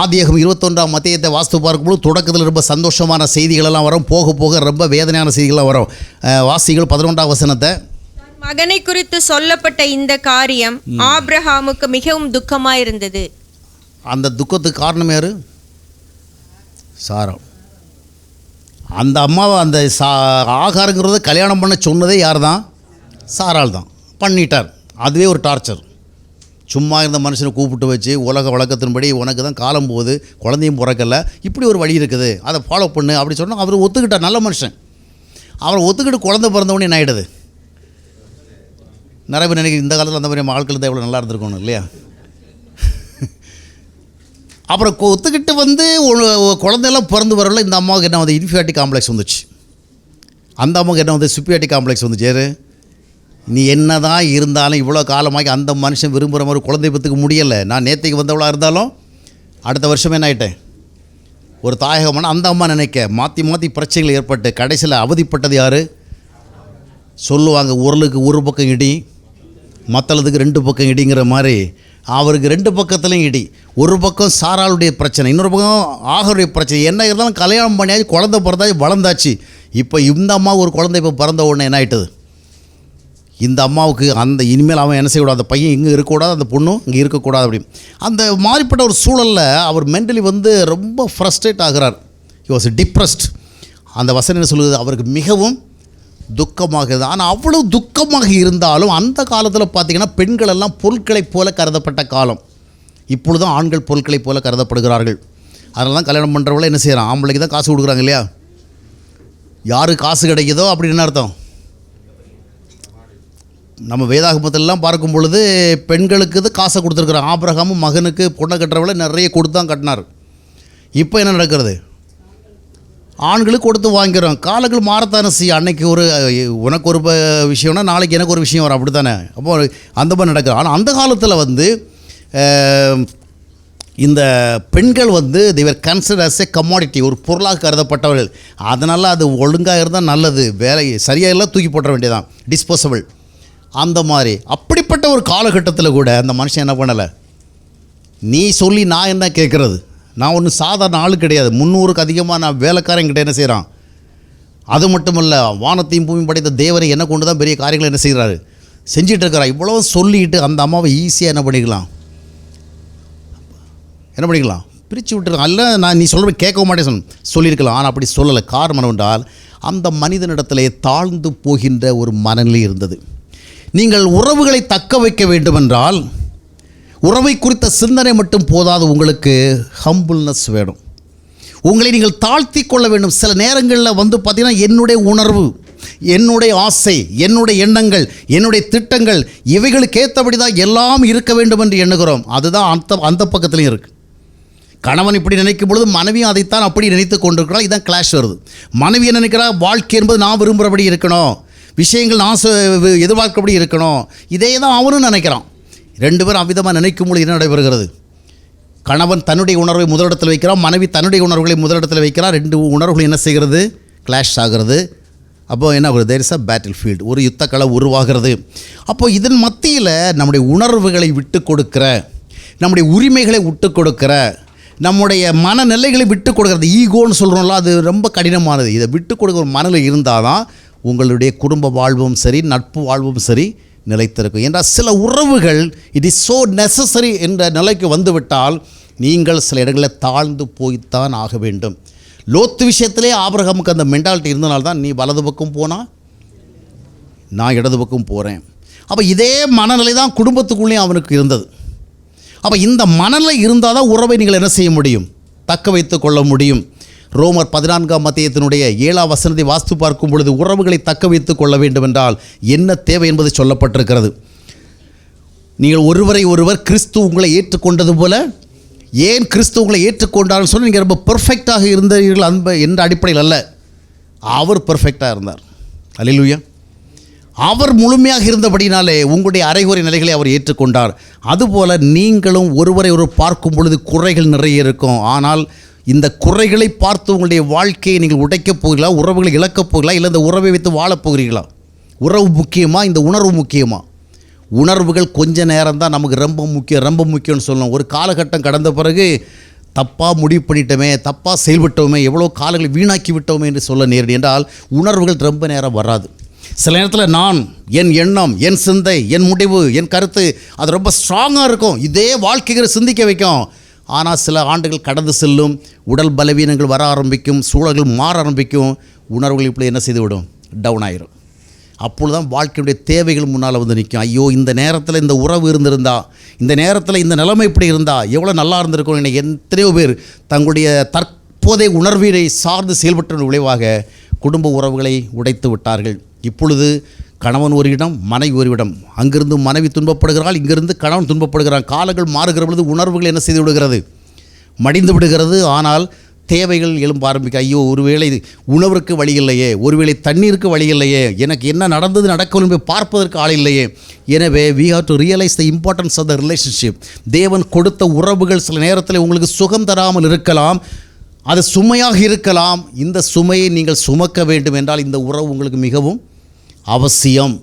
ஆதியாகமம் 21ஆம் அத்தியாயத்தை வாசித்து பார்க்கும்போது தொடக்கத்தில் ரொம்ப சந்தோஷமான செய்திகளெல்லாம் வரும், போக போக ரொம்ப வேதனையான செய்திகள்லாம் வரும். வாசிகள் 11ஆம் வசனத்தை. மகனை குறித்து சொல்லப்பட்ட இந்த காரியம் ஆபிரகாமுக்கு மிகவும் துக்கமாயிருந்தது. அந்த துக்கத்துக்கு காரணம் யார்? சாரா. அந்த அம்மாவை அந்த ஆகாரங்கிறத கல்யாணம் பண்ண சொன்னதே யார் தான்? சாராள் தான். பண்ணிட்டார். அதுவே ஒரு டார்ச்சர். சும்மா இருந்த மனுஷனை கூப்பிட்டு வச்சு உலக வழக்கத்தின்படி உனக்கு தான் காலம் போகுது, குழந்தையும் பிறக்கல, இப்படி ஒரு வழி இருக்குது, அதை ஃபாலோ பண்ணு அப்படி சொன்னால் அவர் ஒத்துக்கிட்டார். நல்ல மனுஷன். அவர் ஒத்துக்கிட்டு குழந்தை பிறந்தவொடனே என்ன ஆகிடுது? நிறைய பேர் நினைக்கிற இந்த காலத்தில் அந்த மாதிரி ஆட்கள் தான் எவ்வளோ நல்லா இருந்திருக்கணும் இல்லையா? அப்புறம் ஒத்துக்கிட்டு வந்து குழந்தையெல்லாம் பிறந்து வரல. இந்த அம்மாவுக்கு என்ன வந்து இன்ஃபியாரிட்டி காம்ப்ளெக்ஸ் வந்துச்சு. அந்த அம்மாவுக்கு என்ன வந்து சுப்பியாரிட்டி காம்ப்ளெக்ஸ் வந்துச்சு. நீ என்ன தான் இருந்தாலும் இவ்வளோ காலமாகி அந்த மனுஷன் விரும்புகிற மாதிரி குழந்தை பத்துக்க முடியலை. நான் நேற்றுக்கு வந்தவளாக இருந்தாலும் அடுத்த வருஷமே என்ன ஆகிட்டேன், ஒரு தாயகமான அந்த அம்மா நினைக்க மாற்றி மாற்றி பிரச்சனைகள் ஏற்பட்டு கடைசியில் அவதிப்பட்டது யார்? சொல்லுவாங்க, உரலுக்கு ஒரு பக்கம் இடி, மற்றதுக்கு 2 பக்கம் இடிங்கிற மாதிரி அவருக்கு 2 பக்கத்துலையும் இடி. ஒரு பக்கம் சாராளுடைய பிரச்சனை, இன்னொரு பக்கம் ஆகருடைய பிரச்சனை. என்ன இருந்தாலும் கல்யாணம் பண்ணியாச்சு, குழந்தை பிறந்தாச்சு, வளர்ந்தாச்சு. இப்போ இந்த அம்மா ஒரு குழந்தை இப்போ பிறந்த உடனே என்ன ஆகிட்டது? இந்த அம்மாவுக்கு அந்த இனிமேல் அவன் என்ன செய்யக்கூடாது, அந்த பையன் இங்கே இருக்கக்கூடாது, அந்த பொண்ணும் இங்கே இருக்கக்கூடாது. அப்படி அந்த மாறிப்பட்ட ஒரு சூழலில் அவர் மென்டலி வந்து ரொம்ப ஃப்ரஸ்ட்ரேட் ஆகிறார். He was depressed. அந்த வசனம் என்ன சொல்லுது? அவருக்கு மிகவும் துக்கமாகுது. ஆனால் அவ்வளோ துக்கமாக இருந்தாலும் அந்த காலத்தில் பார்த்திங்கன்னா பெண்கள் எல்லாம் பொருட்களைப் போல கருதப்பட்ட காலம். இப்பொழுதும் ஆண்கள் பொருட்களைப் போல கருதப்படுகிறார்கள். அதனால தான் கல்யாணம் பண்ணுறவங்கள என்ன செய்கிறான், ஆம்பளைக்கு தான் காசு கொடுக்குறாங்க இல்லையா? யாருக்கு காசு கிடைக்குதோ அப்படின்னு அர்த்தம். நம்ம வேதாகமத்திலலாம் பார்க்கும் பொழுது பெண்களுக்கு இது காசை கொடுத்துருக்குறாங்க. ஆபிரகாமும் மகனுக்கு பொண்ணை கட்டுறவளை நிறைய கொடுத்து தான் கட்டினார். இப்போ என்ன நடக்கிறது? ஆண்களுக்கு கொடுத்து வாங்கிறோம். காலங்கள் மாறத்தானே செய்யும். அன்னைக்கு உனக்கு ஒரு விஷயம்னா நாளைக்கு எனக்கு ஒரு விஷயம் வரும், அப்படி தானே? அப்போ அந்த மாதிரி நடக்குது. ஆனால் அந்த காலத்தில் வந்து இந்த பெண்கள் வந்து தேவர் கன்சிடர் அஸ் எ கமாடிட்டி, ஒரு பொருளாக கருதப்பட்டவர்கள். அதனால் அது ஒழுங்காக இருந்தால் நல்லது, வேலை சரியாக எல்லாம் தூக்கி போட்ட வேண்டியதான், டிஸ்போசபிள். அந்த மாதிரி அப்படிப்பட்ட ஒரு காலகட்டத்தில் கூட அந்த மனுஷன் என்ன பண்ணலை? நீ சொல்லி நான் என்ன கேட்குறது? நான் ஒன்றும் சாதாரண ஆள் கிடையாது. 300க்கு அதிகமாக நான் வேலைக்காரங்கிட்ட என்ன செய்கிறான்? அது மட்டும் இல்லை, வானத்தையும் பூமியும் படைத்த தேவனை என்ன கொண்டு தான் பெரிய காரியங்களை என்ன செய்கிறாரு, செஞ்சிட்டு இருக்கிறார். இவ்வளோ சொல்லிட்டு அந்த அம்மாவை ஈஸியாக என்ன பண்ணிக்கலாம், பிரித்து விட்டுருக்கலாம். அல்ல நான் நீ சொல்கிற கேட்க மாட்டேன் சொல்லியிருக்கலாம். ஆனால் அப்படி சொல்லலை. காரணம் என்னவென்றால் அந்த மனிதனிடத்திலே தாழ்ந்து போகின்ற ஒரு மனநிலை இருந்தது. நீங்கள் உறவுகளை தக்க வைக்க வேண்டுமென்றால் உறவை குறித்த சிந்தனை மட்டும் போதாது, உங்களுக்கு ஹம்புல்னஸ் வேணும். உங்களை நீங்கள் தாழ்த்தி கொள்ள வேண்டும். சில நேரங்களில் வந்து பார்த்திங்கன்னா என்னுடைய உணர்வு, என்னுடைய ஆசை, என்னுடைய எண்ணங்கள், என்னுடைய திட்டங்கள் இவைகளுக்கு ஏற்றபடி தான் எல்லாம் இருக்க வேண்டும் என்று எண்ணுகிறோம். அதுதான் அந்த பக்கத்துலையும் இருக்குது. கணவன் இப்படி நினைக்கும் பொழுது மனைவியும் அதைத்தான் அப்படி நினைத்து கொண்டிருக்கிறாள். இதான் கிளாஷ் வருது. மனைவி என்ன நினைக்கிறா, வாழ்க்கை என்பது நான் விரும்புகிறபடி இருக்கணும், விஷயங்கள் நான் எதிர்பார்க்கபடி இருக்கணும். இதே தான் அவனும் நினைக்கிறான். 2 பேரும் அவ்விதமாக நினைக்கும் பொழுது என்ன நடைபெறுகிறது? கணவன் தன்னுடைய உணர்வை முதலிடத்தில் வைக்கிறான், மனைவி தன்னுடைய உணர்வுகளை முதலிடத்தில் வைக்கிறான். 2 உணர்வுகள் என்ன செய்கிறது? கிளாஷ் ஆகிறது. அப்போது என்ன ஆகுது? There is a battlefield, ஒரு யுத்த களம் உருவாகிறது. அப்போது இதன் மத்தியில் நம்முடைய உணர்வுகளை விட்டு கொடுக்கிற, நம்முடைய உரிமைகளை விட்டு கொடுக்கிற, நம்முடைய மனநிலைகளை விட்டு கொடுக்குறது, ஈகோன்னு சொல்கிறோம்ல, அது ரொம்ப கடினமானது. இதை விட்டு கொடுக்குற மனநிலை இருந்தால் தான் உங்களுடைய குடும்ப வாழ்வும் சரி, நட்பு வாழ்வும் சரி நிலைத்திருக்கும். என்றால் சில உறவுகள் இட் இஸ் ஸோ நெசசரி என்ற நிலைக்கு வந்துவிட்டால் நீங்கள் சில இடங்களில் தாழ்ந்து போய்த்தான் ஆக வேண்டும். லோத்து விஷயத்திலே ஆபிரகாமுக்கு அந்த மென்டாலிட்டி இருந்தனால்தான் நீ வலது பக்கம் போனால் நான் இடது பக்கம் போகிறேன். அப்போ இதே மனநிலை தான் குடும்பத்துக்குள்ளேயும் அவனுக்கு இருந்தது. அப்போ இந்த மனநிலை இருந்தால் தான் உறவை நீங்கள் என்ன செய்ய முடியும்? தக்க வைத்து கொள்ள முடியும். ரோமர் 14ஆம் அத்தியாயத்தினுடைய 7ஆம் வசனத்தை வாசித்து பார்க்கும் பொழுது உறவுகளை தக்க வைத்து கொள்ள வேண்டும் என்றால் என்ன தேவை என்பது சொல்லப்பட்டிருக்கிறது. நீங்கள் ஒருவரை ஒருவர் கிறிஸ்து உங்களை ஏற்றுக்கொண்டது போல, ஏன் கிறிஸ்து உங்களை ஏற்றுக்கொண்டார்னு சொல்லி நீங்கள் ரொம்ப பெர்ஃபெக்டாக இருந்தீர்கள் அன்பு என்ற அடிப்படையில் அல்ல, அவர் பெர்ஃபெக்டாக இருந்தார். அல்லேலூயா. அவர் முழுமையாக இருந்தபடினாலே உங்களுடைய அரைகுறை நிலைகளை அவர் ஏற்றுக்கொண்டார். அதுபோல் நீங்களும் ஒருவரை ஒருவர் பார்க்கும் பொழுது குறைகள் நிறைய இருக்கும். ஆனால் இந்த குறைகளை பார்த்து உங்களுடைய வாழ்க்கையை நீங்கள் உடைக்கப் போகிறீங்களா, உறவுகளை இழக்கப் போகிறீங்களா, இல்லை இந்த உறவை வைத்து வாழப் போகிறீர்களா? உறவு முக்கியமாக, இந்த உணர்வு முக்கியமாக? உணர்வுகள் கொஞ்ச நேரம் தான் நமக்கு ரொம்ப முக்கியம்னு சொல்லணும். ஒரு காலகட்டம் கடந்த பிறகு தப்பாக முடிவு பண்ணிட்டோமே, தப்பாக செயல்பட்டோமே, எவ்வளோ காலங்களை வீணாக்கி விட்டோமே என்று சொல்ல நேரடி. என்றால் உணர்வுகள் ரொம்ப நேரம் வராது. சில நேரத்தில் நான், என் எண்ணம், என் சிந்தை, என் முடிவு, என் கருத்து அது ரொம்ப ஸ்ட்ராங்காக இருக்கும், இதே வாழ்க்கைகளை சிந்திக்க வைக்கும். ஆனால் சில ஆண்டுகள் கடந்து செல்லும், உடல் பலவீனங்கள் வர ஆரம்பிக்கும், சூழல்கள் மாற ஆரம்பிக்கும், உணர்வுகள் இப்படி என்ன செய்து விடும்? டவுன் ஆயிரும். அப்பொழுது தான் வாழ்க்கையுடைய தேவைகள் முன்னால் வந்து நிற்கும். ஐயோ, இந்த நேரத்தில் இந்த உறவு இருந்திருந்தா, இந்த நேரத்தில் இந்த நிலைமை இப்படி இருந்தால் எவ்வளோ நல்லா இருந்திருக்கும். இன்னைக்கு எத்தனையோ பேர் தங்களுடைய தற்போதைய உணர்வினை சார்ந்து செயல்பட்ட விளைவாக குடும்ப உறவுகளை உடைத்து விட்டார்கள். இப்பொழுது கணவன் ஒரு இடம், மனைவி ஒரு இடம். அங்கிருந்து மனைவி துன்பப்படுகிறாள், இங்கிருந்து கணவன் துன்பப்படுகிறான். காலங்கள் மாறுகிற பொழுது உணர்வுகள் என்ன செய்து விடுகிறது? மடிந்து விடுகிறது. ஆனால் தேவைகள் எழும்ப ஆரம்பிக்க, ஐயோ, ஒருவேளை உணவிற்கு வழி இல்லையே, ஒருவேளை தண்ணீருக்கு வழி இல்லையே, எனக்கு என்ன நடந்தது நடக்கவில்லை போய் பார்ப்பதற்கு ஆள் இல்லையே. எனவே we have to realize the importance of the relationship. தேவன் கொடுத்த உறவுகள் சில நேரத்தில் உங்களுக்கு சுகம் தராமல் இருக்கலாம், அது சுமையாக இருக்கலாம். இந்த சுமையை நீங்கள் சுமக்க வேண்டும் என்றால் இந்த உறவு உங்களுக்கு மிகவும் அவசியம்.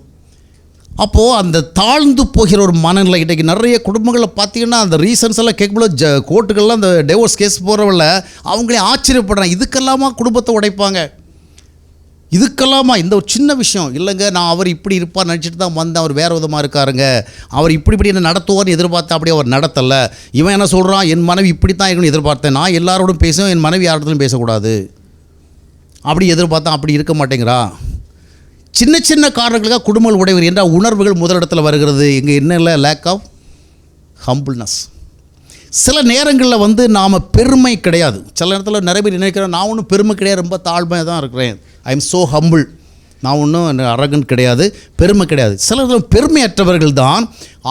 அப்போது அந்த தாழ்ந்து போகிற ஒரு மனநிலை இன்றைக்கி நிறைய குடும்பங்களில் பார்த்தீங்கன்னா அந்த ரீசன்ஸ் எல்லாம் கேட்கும்போது கோர்ட்டுகள்லாம் அந்த டிவோர்ஸ் கேஸ் போகிறவங்கள அவங்களே ஆச்சரியப்படுறாங்க. இதுக்கெல்லாமா குடும்பத்தை உடைப்பாங்க? இதுக்கெல்லாமா இந்த ஒரு சின்ன விஷயம் இல்லைங்க, நான் அவர் இப்படி இருப்பார் நினச்சிட்டு தான் வந்தேன், அவர் வேறு விதமாக இருக்காருங்க, அவர் இப்படி என்ன நடத்துவார்னு எதிர்பார்த்தா அப்படியே அவர் நடத்தலை. இவன் என்ன சொல்கிறான், என் மனைவி இப்படி தான் இருக்கணும்னு எதிர்பார்த்தேன், நான் எல்லாரோடும் பேசுவேன், என் மனைவி யாரோடதும் பேசக்கூடாது அப்படி எதிர்பார்த்தா அப்படி இருக்க மாட்டேங்கிறா. சின்ன சின்ன காரணங்களுக்காக குடும்பங்கள் உடைவர் என்றால் உணர்வுகள் முதலிடத்தில் வருகிறது. இங்கே என்ன இல்லை, லேக் ஆஃப் ஹம்பிள்னஸ். சில நேரங்களில் வந்து நாம் பெருமை கிடையாது. சில நேரத்தில் நிறைய பேர் நினைக்கிறேன், நான் ஒன்றும் பெருமை கிடையாது, ரொம்ப தாழ்மையாக தான் இருக்கிறேன், ஐ எம் ஸோ ஹம்பிள், நான் ஒன்றும் அரகன் கிடையாது, பெருமை கிடையாது. சில நேரத்தில் பெருமையற்றவர்கள் தான்.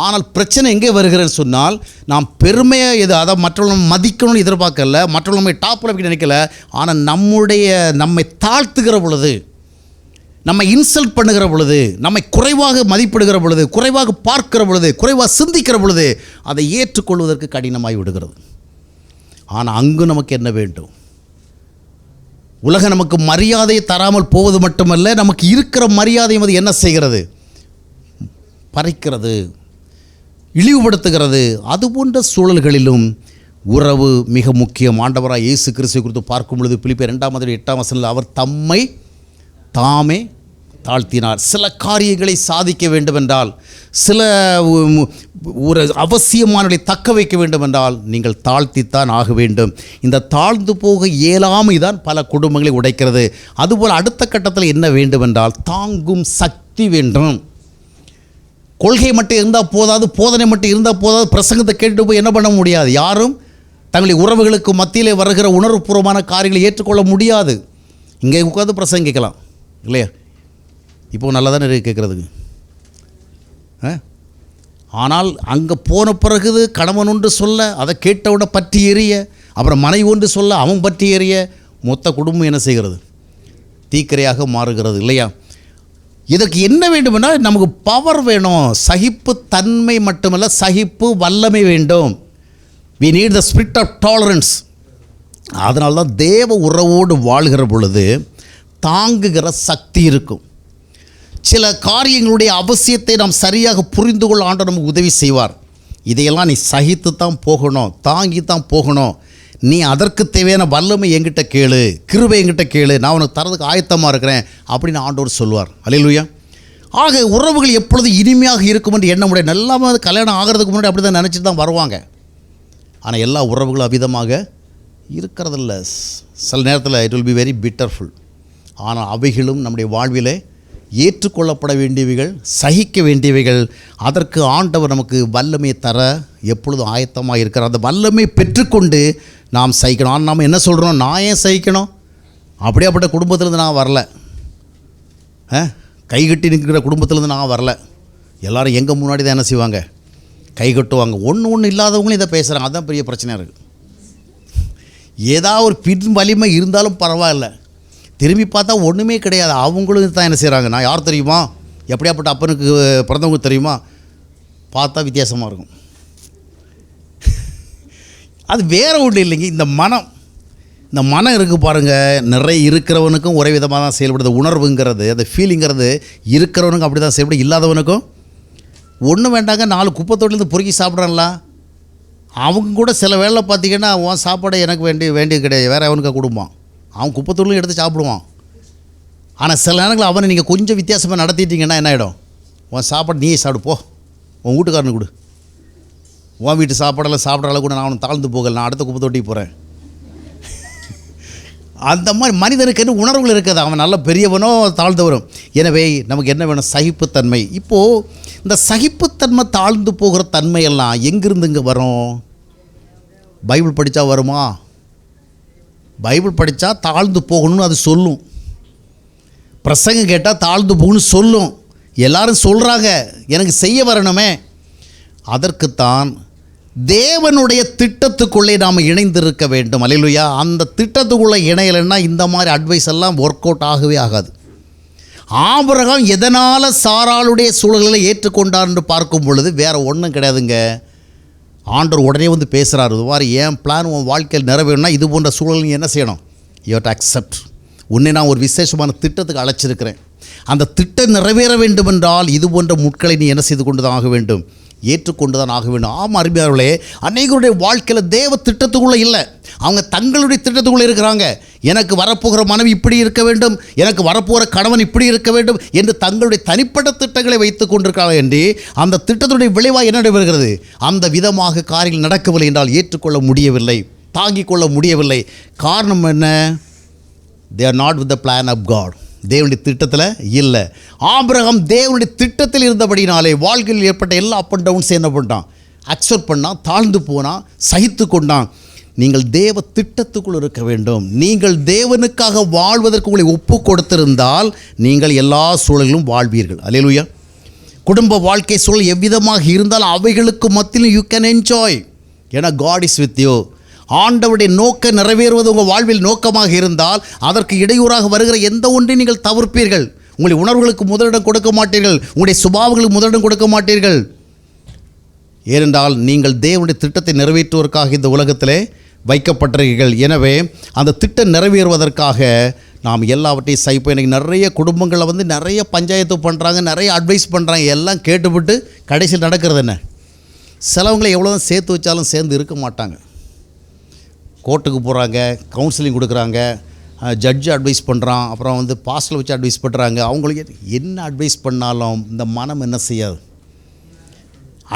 ஆனால் பிரச்சனை எங்கே வருகிறேன்னு சொன்னால், நாம் பெருமையை அதாவது மற்றவங்க மதிக்கணும்னு எதிர்பார்க்கல, மற்றவங்க நம்ம டாப்பில் அப்படி நினைக்கல. ஆனால் நம்மை தாழ்த்துகிற பொழுது, நம்மை இன்சல்ட் பண்ணுகிற பொழுது, நம்மை குறைவாக மதிப்பிடுகிற பொழுது, குறைவாக பார்க்கிற பொழுது, குறைவாக சிந்திக்கிற பொழுது அதை ஏற்றுக்கொள்வதற்கு கடினமாகி விடுகிறது. ஆனால் அங்கு நமக்கு என்ன வேண்டும்? உலகம் நமக்கு மரியாதையை தராமல் போவது மட்டுமல்ல, நமக்கு இருக்கிற மரியாதையும் அது என்ன செய்கிறது? பறிக்கிறது, இழிவுபடுத்துகிறது. அதுபோன்ற சூழல்களிலும் உறவு மிக முக்கியம். ஆண்டவராக இயேசு கிறிஸ்து குறித்து பார்க்கும் பொழுது பிலிப்பியர் 2:8 அவர் தம்மை தாமே தாழ்த்தினார். சில காரியங்களை சாதிக்க வேண்டுமென்றால், சில ஒரு அவசியமானதை தக்க வைக்க வேண்டுமென்றால் நீங்கள் தாழ்த்தித்தான் ஆக வேண்டும். இந்த தாழ்ந்து போக இயலாமை தான் பல குடும்பங்களை உடைக்கிறது. அதுபோல் அடுத்த கட்டத்தில் என்ன வேண்டுமென்றால் தாங்கும் சக்தி வேண்டும். கொள்கை மட்டும் இருந்தால் போதாது, போதனை மட்டும் இருந்தால் போதாது, பிரசங்கத்தை கேட்டு போய் என்ன பண்ண முடியாது. யாரும் தங்களுடைய உறவுகளுக்கு மத்தியிலே வருகிற உணர்வுபூர்வமான காரியங்களை ஏற்றுக்கொள்ள முடியாது. இங்கே உட்காந்து பிரசங்கிக்கலாம் இல்லையா? இப்போது நல்லா தானே கேட்குறதுக்கு. ஆனால் அங்கே போன பிறகு கணவன் ஒன்று சொல்ல, அதை கேட்டவுட பற்றி எறிய, அப்புறம் மனைவி ஒன்று சொல்ல, அவன் பற்றி எறிய, மொத்த குடும்பம் என்ன செய்கிறது? தீக்கிரையாக மாறுகிறது இல்லையா? இதற்கு என்ன வேண்டுமென்றால் நமக்கு பவர் வேணும். சகிப்பு தன்மை மட்டுமல்ல, சகிப்பு வல்லமை வேண்டும். we need the spirit of tolerance. அதனால தான் தேவ உறவோடு வாழ்கிற பொழுது தாங்குகிற சக்தி இருக்கும். சில காரியங்களுடைய அவசியத்தை நாம் சரியாக புரிந்து கொள்ள ஆண்டவர் நமக்கு உதவி செய்வார். இதையெல்லாம் நீ சகித்து தான் போகணும், தாங்கி தான் போகணும், நீ அதற்கு தேவையான வல்லமை என்கிட்ட கேளு, கிருபை என்கிட்ட கேளு, நான் உனக்கு தரதுக்கு ஆயத்தமாக இருக்கிறேன் அப்படின்னு ஆண்டவர் சொல்வார். அல்லேலூயா. ஆக உறவுகள் எப்பொழுது இனிமையாக இருக்கும் என்று எண்ண முடியாது. எல்லாமே கல்யாணம் ஆகிறதுக்கு முன்னாடி அப்படி தான் நினச்சிட்டு தான் வருவாங்க. ஆனால் எல்லா உறவுகளும் அவ்விதமாக இருக்கிறதில்ல. சில நேரத்தில் இட் வில் பி வெரி பிட்டர்ஃபுல். ஆனால் அவைகளும் நம்முடைய வாழ்விலே ஏற்றுக்கொள்ளப்பட வேண்டியவைகள், சகிக்க வேண்டியவைகள். அதற்கு ஆண்டவர் நமக்கு வல்லமை தர எப்பொழுதும் ஆயத்தமாக இருக்கிறார். அந்த வல்லமை பெற்றுக்கொண்டு நாம் சகிக்கணும். ஆனால் நாம் என்ன சொல்கிறோம், நான் ஏன் சகிக்கணும்? அப்படியாப்பட்ட குடும்பத்திலேருந்து நான் வரல, கை கட்டி நிற்கிற குடும்பத்திலேருந்து நான் வரல. எல்லோரும் எங்கள் முன்னாடி தான் என்ன செய்வாங்க, கை கட்டுவாங்க. ஒன்று இல்லாதவங்களும் இதை பேசுகிறாங்க. அதுதான் பெரிய பிரச்சனையாக இருக்குது. ஏதாவது ஒரு பின் வலிமை இருந்தாலும் பரவாயில்ல, திரும்பி பார்த்தா ஒன்றுமே கிடையாது. அவங்களும் தான் என்ன செய்கிறாங்க, நான் யார் தெரியுமா, எப்படியாப்பட்ட அப்பனுக்கு பிறந்தவங்க தெரியுமா, பார்த்தா வித்தியாசமாக இருக்கும். அது வேறு ஒன்றும் இல்லைங்க. இந்த மனம் இருக்குது பாருங்கள், நிறைய இருக்கிறவனுக்கும் ஒரே விதமாக தான் செயல்படுது. உணர்வுங்கிறது, அந்த ஃபீலிங்கிறது இருக்கிறவனுக்கும் அப்படி தான் செயல்படுது, இல்லாதவனுக்கும் ஒன்றும் வேண்டாங்க. 4 குப்பைத்தோட்டிலேருந்து பொறுக்கி சாப்பிட்றாங்களா, அவங்க கூட சில வேளை பார்த்திங்கன்னா உன் சாப்பாடை எனக்கு வேண்டியது கிடையாது, வேறு அவனுக்கு கொடுப்பான். அவன் குப்பைத்தூளும் எடுத்து சாப்பிடுவான். ஆனால் சில நேரங்களில் அவனை நீங்கள் கொஞ்சம் வித்தியாசமாக நடத்திட்டீங்கன்னா என்ன ஆகிடும், உன் சாப்பாடு நீயே சாப்பிடு போ, உன் வீட்டுக்காரனு கொடு, உன் வீட்டு சாப்பாடெல்லாம் சாப்பிட்ற அளவுக்கு கூட நான் அவனை தாழ்ந்து போகலை, நான் அடுத்த குப்பை தொட்டிக்கு போகிறேன். அந்த மாதிரி மனிதனுக்கு என்ன உணர்வுகள் இருக்குது, அவன் நல்ல பெரியவனோ தாழ்ந்தவரும். எனவே நமக்கு என்ன வேணும்? சகிப்புத்தன்மை. இப்போது இந்த சகிப்புத்தன்மை, தாழ்ந்து போகிற தன்மையெல்லாம் எங்கிருந்து இங்கே வரும்? பைபிள் படித்தா வருமா? பைபிள் படித்தா தாழ்ந்து போகணும்னு அது சொல்லும். பிரசங்கம் கேட்டால் தாழ்ந்து போகணும்னு சொல்லும். எல்லாரும் சொல்கிறாங்க, எனக்கு செய்ய வரணுமே. அதற்குத்தான் தேவனுடைய திட்டத்துக்குள்ளே நாம் இணைந்திருக்க வேண்டும். அல்லேலூயா. அந்த திட்டத்துக்குள்ளே இணையலைன்னா இந்த மாதிரி அட்வைஸ் எல்லாம் ஒர்க் அவுட் ஆகவே ஆகாது. ஆபிரகாம் எதனால் சாராளுடைய சூழல்களை ஏற்றுக்கொண்டார் என்று பார்க்கும் பொழுது வேறு ஒன்றும் கிடையாதுங்க. ஆண்டவர் உடனே வந்து பேசுகிறார், இது மாதிரி என் பிளான் உன் வாழ்க்கையில் நிறைவேறணும்னா இது போன்ற சூழல் நீ என்ன செய்யணும்? You have to accept. உன்னை நான் ஒரு விசேஷமான திட்டத்துக்கு அழைச்சிருக்கிறேன். அந்த திட்டம் நிறைவேற வேண்டும் என்றால் இது போன்ற முட்களை நீ என்ன செய்து கொண்டு தான் ஆக வேண்டும்? ஏற்றுக்கொண்டு தான் ஆக வேண்டும். ஆமாம் அருமையானவர்களே, அநேகருடைய வாழ்க்கையில் தேவ திட்டத்துக்குள்ளே இல்லை, அவங்க தங்களுடைய திட்டத்துக்குள்ளே இருக்கிறாங்க. எனக்கு வரப்போகிற மனைவி இப்படி இருக்க வேண்டும், எனக்கு வரப்போகிற கணவன் இப்படி இருக்க வேண்டும் என்று தங்களுடைய தனிப்பட்ட திட்டங்களை வைத்து கொண்டிருக்கிறாங்க. என்று அந்த திட்டத்துடைய விளைவாக என்ன நடைபெறுகிறது? அந்த விதமாக காரியங்கள் நடக்கவில்லை என்றால் ஏற்றுக்கொள்ள முடியவில்லை, தாங்கிக் கொள்ள முடியவில்லை. காரணம் என்ன? they are not with the plan of God. தேவனுடைய திட்டத்தில் இல்லை. ஆபிரகாம் தேவனுடைய திட்டத்தில் இருந்தபடினாலே வாழ்க்கையில் ஏற்பட்ட எல்லா அப் அண்ட் டவுன்ஸ் என்ன பண்ணிட்டான்? அக்செப்ட் பண்ணான், தாழ்ந்து போனான், சகித்து கொண்டான். நீங்கள் தேவ திட்டத்துக்குள் இருக்க வேண்டும். நீங்கள் தேவனுக்காக வாழ்வதற்கு உங்களை ஒப்பு கொடுத்திருந்தால் நீங்கள் எல்லா சூழலிலும் வாழ்வீர்கள். அல்லேலூயா. குடும்ப வாழ்க்கை சூழல் எவ்விதமாக இருந்தால் அவைகளுக்கு மத்தியிலும் யூ கேன் என்ஜாய். ஏன்னா காட் இஸ் வித் யூ. ஆண்டவருடைய நோக்க நிறைவேறுவது உங்கள் வாழ்வில் நோக்கமாக இருந்தால் அதற்கு இடையூறாக வருகிற எந்த ஒன்றையும் நீங்கள் தவிர்ப்பீர்கள். உங்களுடைய உணர்வுகளுக்கு முதலிடம் கொடுக்க மாட்டீர்கள், உங்களுடைய சுபாவங்களுக்கு முதலிடம் கொடுக்க மாட்டீர்கள். ஏனென்றால் நீங்கள் தேவனுடைய திட்டத்தை நிறைவேற்றுவதற்காக இந்த உலகத்திலே வைக்கப்பட்டீர்கள். எனவே அந்த திட்டம் நிறைவேறுவதற்காக நாம் எல்லாவற்றையும் சைப்போம். எனக்கு நிறைய குடும்பங்களில் வந்து நிறைய பஞ்சாயத்து பண்ணுறாங்க, நிறைய அட்வைஸ் பண்ணுறாங்க, எல்லாம் கேட்டுவிட்டு கடைசியில் நடக்கிறது என்ன? சிலவங்களை எவ்வளோ தான் சேர்த்து வச்சாலும் சேர்ந்து இருக்க மாட்டாங்க. கோர்ட்டுக்கு போகிறாங்க, கவுன்சிலிங் கொடுக்குறாங்க, ஜட்ஜு அட்வைஸ் பண்ணுறான், அப்புறம் வந்து பாஸ்டர் வச்சு அட்வைஸ் பண்ணுறாங்க. அவங்களுக்கு என்ன அட்வைஸ் பண்ணாலும் இந்த மனம் என்ன செய்யாது?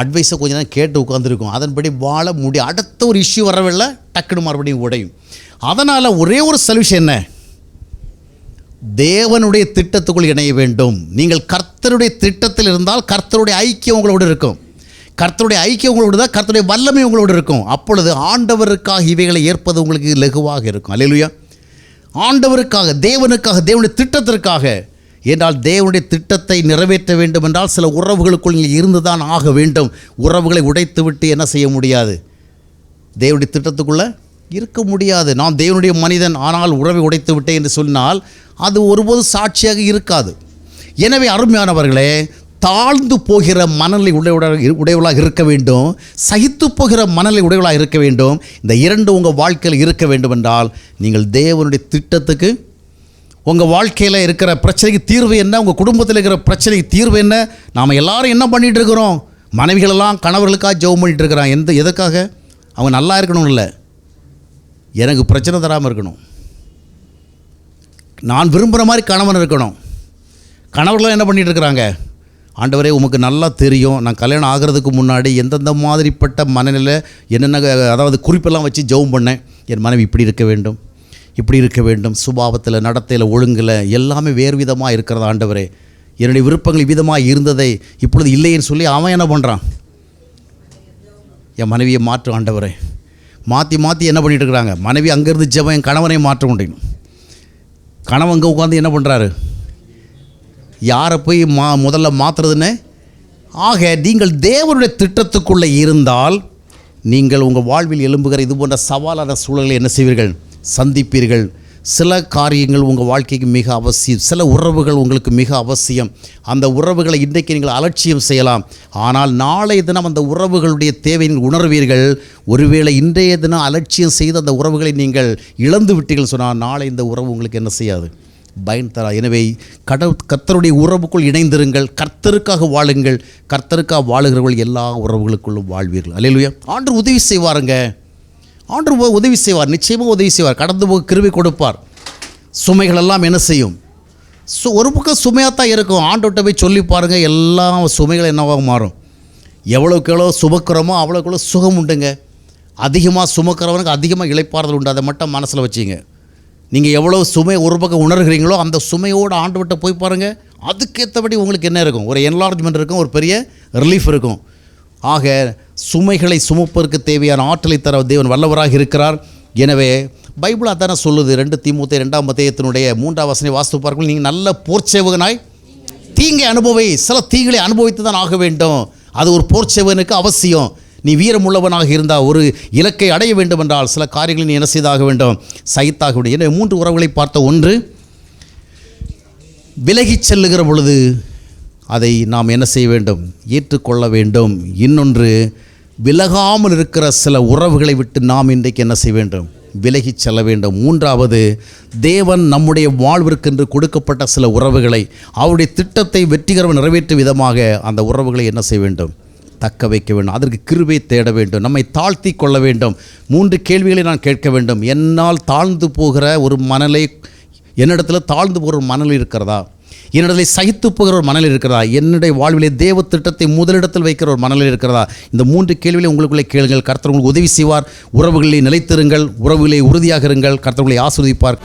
அட்வைஸை கொஞ்சம் நேரம் கேட்டு உட்காந்துருக்கும், அதன்படி வாழ முடியும். அடுத்த ஒரு இஷ்யூ வரவில்லை, டக்குன்னு மறுபடியும் உடையும். அதனால் ஒரே ஒரு சொல்யூஷன் என்ன? தேவனுடைய திட்டத்துக்குள் இணைய வேண்டும். நீங்கள் கர்த்தருடைய திட்டத்தில் இருந்தால் கர்த்தருடைய ஐக்கியம் உங்களோடு இருக்கும். கர்த்தருடைய ஐக்கியம் உங்களோடு தான், கர்த்தருடைய வல்லமை உங்களோடு இருக்கும். அப்பொழுது ஆண்டவருக்காக இவைகளை ஏற்பது உங்களுக்கு லகுவாக இருக்கும். அல்லேலூயா. ஆண்டவருக்காக, தேவனுக்காக, தேவனுடைய திட்டத்திற்காக. என்றால் தேவனுடைய திட்டத்தை நிறைவேற்ற வேண்டும் என்றால் சில உறவுகளுக்குள் நீங்கள் இருந்து தான் ஆக வேண்டும். உறவுகளை உடைத்து விட்டு என்ன செய்ய முடியாது? தேவனுடைய திட்டத்துக்குள்ளே இருக்க முடியாது. நான் தேவனுடைய மனிதன், ஆனால் உறவை உடைத்து விட்டேன் என்று சொன்னால் அது ஒருபோது சாட்சியாக இருக்காது. எனவே அருமையானவர்களே, தாழ்ந்து போகிற மனநிலை உடையவளாக இருக்க வேண்டும், சகித்து போகிற மனநிலை உடையவளாக இருக்க வேண்டும். இந்த இரண்டு உங்கள் வாழ்க்கையில் இருக்க வேண்டும் என்றால் நீங்கள் தேவனுடைய திட்டத்துக்கு, உங்கள் வாழ்க்கையில் இருக்கிற பிரச்சனைக்கு தீர்வு என்ன, உங்கள் குடும்பத்தில் இருக்கிற பிரச்சனைக்கு தீர்வு என்ன? நாம் எல்லாரும் என்ன பண்ணிகிட்டு இருக்கிறோம்? மனைவிகளெல்லாம் கணவர்களுக்காக ஜெபம் பண்ணிகிட்டு இருக்கிறான். எதுக்காக? அவங்க நல்லா இருக்கணும் இல்லை, எனக்கு பிரச்சனை தராமல் இருக்கணும், நான் விரும்புகிற மாதிரி கணவன் இருக்கணும். கணவர்களாம் என்ன பண்ணிகிட்டு இருக்கிறாங்க? ஆண்டவரே உமக்கு நல்லா தெரியும், நான் கல்யாணம் ஆகிறதுக்கு முன்னாடி எந்தெந்த மாதிரிப்பட்ட மனநிலை என்னென்ன, அதாவது குறிப்பெல்லாம் வச்சு ஜெபம் பண்ணேன். என் மனைவி இப்படி இருக்க வேண்டும், இப்படி இருக்க வேண்டும், சுபாவத்தில், நடத்தையில், ஒழுங்கில் எல்லாமே வேறு விதமாக இருக்கிறது. ஆண்டவரே என்னுடைய விருப்பங்கள் விதமாக இருந்ததை இப்பொழுது இல்லைன்னு சொல்லி அவன் என்ன பண்ணுறான்? என் மனைவியை மாற்றும் ஆண்டவரே. மாற்றி மாற்றி என்ன பண்ணிகிட்டு இருக்கிறாங்க? மனைவி அங்கேருந்து ஜெபம், என் கணவனை மாற்ற முடியும். கணவன் அங்கே உட்காந்து என்ன பண்ணுறாரு? யாரை போய் முதல்ல மாற்றுறதுன்னு? ஆக நீங்கள் தேவனுடைய திட்டத்துக்குள்ளே இருந்தால் நீங்கள் உங்கள் வாழ்வில் எழும்புகிற இது போன்ற சவாலான சூழல்களை என்ன செய்வீர்கள்? சந்திப்பீர்கள். சில காரியங்கள் உங்கள் வாழ்க்கைக்கு மிக அவசியம், சில உறவுகள் உங்களுக்கு மிக அவசியம். அந்த உறவுகளை இன்றைக்கு நீங்கள் அலட்சியம் செய்யலாம், ஆனால் நாளைய தினம் அந்த உறவுகளுடைய தேவை நீங்கள் உணர்வீர்கள். ஒருவேளை இன்றைய தினம் அலட்சியம் செய்து அந்த உறவுகளை நீங்கள் இழந்து விட்டீர்கள் சொன்னால் நாளை இந்த உறவு உங்களுக்கு என்ன செய்யாது? பயன் தரா. எனவே கர்த்தருடைய உறவுக்குள் இணைந்திருங்கள், கர்த்தருக்காக வாழுங்கள். கர்த்தருக்காக வாழுகிறவர்கள் எல்லா உறவுகளுக்குள்ளும் வாழ்வீர்கள். அல்லேலூயா. ஆண்டவர் உதவி செய்வாருங்க. ஆண்டவர் உதவி செய்வார், நிச்சயமாக உதவி செய்வார். கடந்து போக கிருபை கொடுப்பார். சுமைகள் எல்லாம் என்ன செய்யும்? ஒரு பக்கம் சுமையாக தான் இருக்கும். ஆண்டவர்கிட்ட போய் சொல்லி பாருங்கள், எல்லா சுமைகள் என்னவாக மாறும். எவ்வளோக்கு எவ்வளோ சுமக்கிறோமோ அவ்வளோக்கு எவ்வளோ சுகம் உண்டுங்க. அதிகமாக சுமக்கிறவனுக்கு அதிகமாக இளைப்பாறுதல் உண்டு. அதை மட்டும் மனசில் வச்சிங்க. நீங்கள் எவ்வளோ சுமை ஒரு பக்கம் உணர்கிறீங்களோ அந்த சுமையோடு ஆண்டவர்கிட்ட போய் பாருங்கள். அதுக்கேற்றபடி உங்களுக்கு என்ன இருக்கும்? ஒரு என்லார்ஜ்மெண்ட் இருக்கும், ஒரு பெரிய ரிலீஃப் இருக்கும். ஆக சுமைகளை சுமப்பதற்கு தேவையான ஆற்றலை தர தேவன் வல்லவராக இருக்கிறார். எனவே பைபிள் அதான சொல்லுது. 2 தீமோத்தேயு 2ஆம் அத்தியாயத்தினுடைய 3ஆம் வசனம் வாசித்து பார்க்கும். நீங்கள் நல்ல போர்ச்சேவகனாய் தீங்கை சில தீங்களை அனுபவித்து தான் ஆக வேண்டும். அது ஒரு போர்ச்சேவகனுக்கு அவசியம். நீ வீரமுள்ளவனாக இருந்தால், ஒரு இலக்கை அடைய வேண்டும் என்றால் சில காரியங்களை நீ என்ன செய்தாக வேண்டும்? சகித்தாக வேண்டும். எனவே 3 உறவுகளை பார்த்த ஒன்று, விலகிச் செல்லுகிற பொழுது அதை நாம் என்ன செய்ய வேண்டும்? ஏற்றுக்கொள்ள வேண்டும். இன்னொன்று, விலகாமல் இருக்கிற சில உறவுகளை விட்டு நாம் இன்றைக்கு என்ன செய்ய வேண்டும்? விலகிச் செல்ல வேண்டும். 3வது, தேவன் நம்முடைய வாழ்விற்கென்று கொடுக்கப்பட்ட சில உறவுகளை அவருடைய திட்டத்தை வெற்றிகரமாக நிறைவேற்றும் விதமாக அந்த உறவுகளை என்ன செய்ய வேண்டும்? தக்க வைக்க வேண்டும். அதற்கு கிருபை தேட வேண்டும். நம்மை தாழ்த்தி கொள்ள வேண்டும். 3 கேள்விகளை நான் கேட்க வேண்டும். என்னால் தாழ்ந்து போகிற ஒரு மணலை, என்னிடத்தில் தாழ்ந்து போகிற ஒரு மணல் இருக்கிறதா? என்னிடத்தில் சகித்து போகிற ஒரு மணல் இருக்கிறதா? என்னுடைய வாழ்விலே தேவ திட்டத்தை முதலிடத்தில் வைக்கிற ஒரு மணல் இருக்கிறதா? இந்த 3 கேள்விகளை உங்களுக்குள்ளே கேளுங்கள். கர்த்தர் உங்களுக்கு உதவி செய்வார். உறவுகளை நிலைத்திருங்கள், உறவுகளை உறுதியாக இருங்கள். கர்த்தர் உங்களை ஆசீர்வதிப்பார்.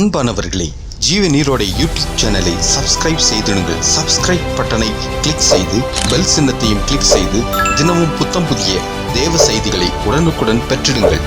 அன்பானவர்களே, ஜீவ நீரோட யூடியூப் சேனலை சப்ஸ்கிரைப் செய்திடுங்கள். சப்ஸ்கிரைப் பட்டனை கிளிக் செய்து பெல் சின்னத்தையும் கிளிக் செய்து தினமும் புத்தம் புதிய தேவ செய்திகளை உடனுக்குடன் பெற்றிடுங்கள்.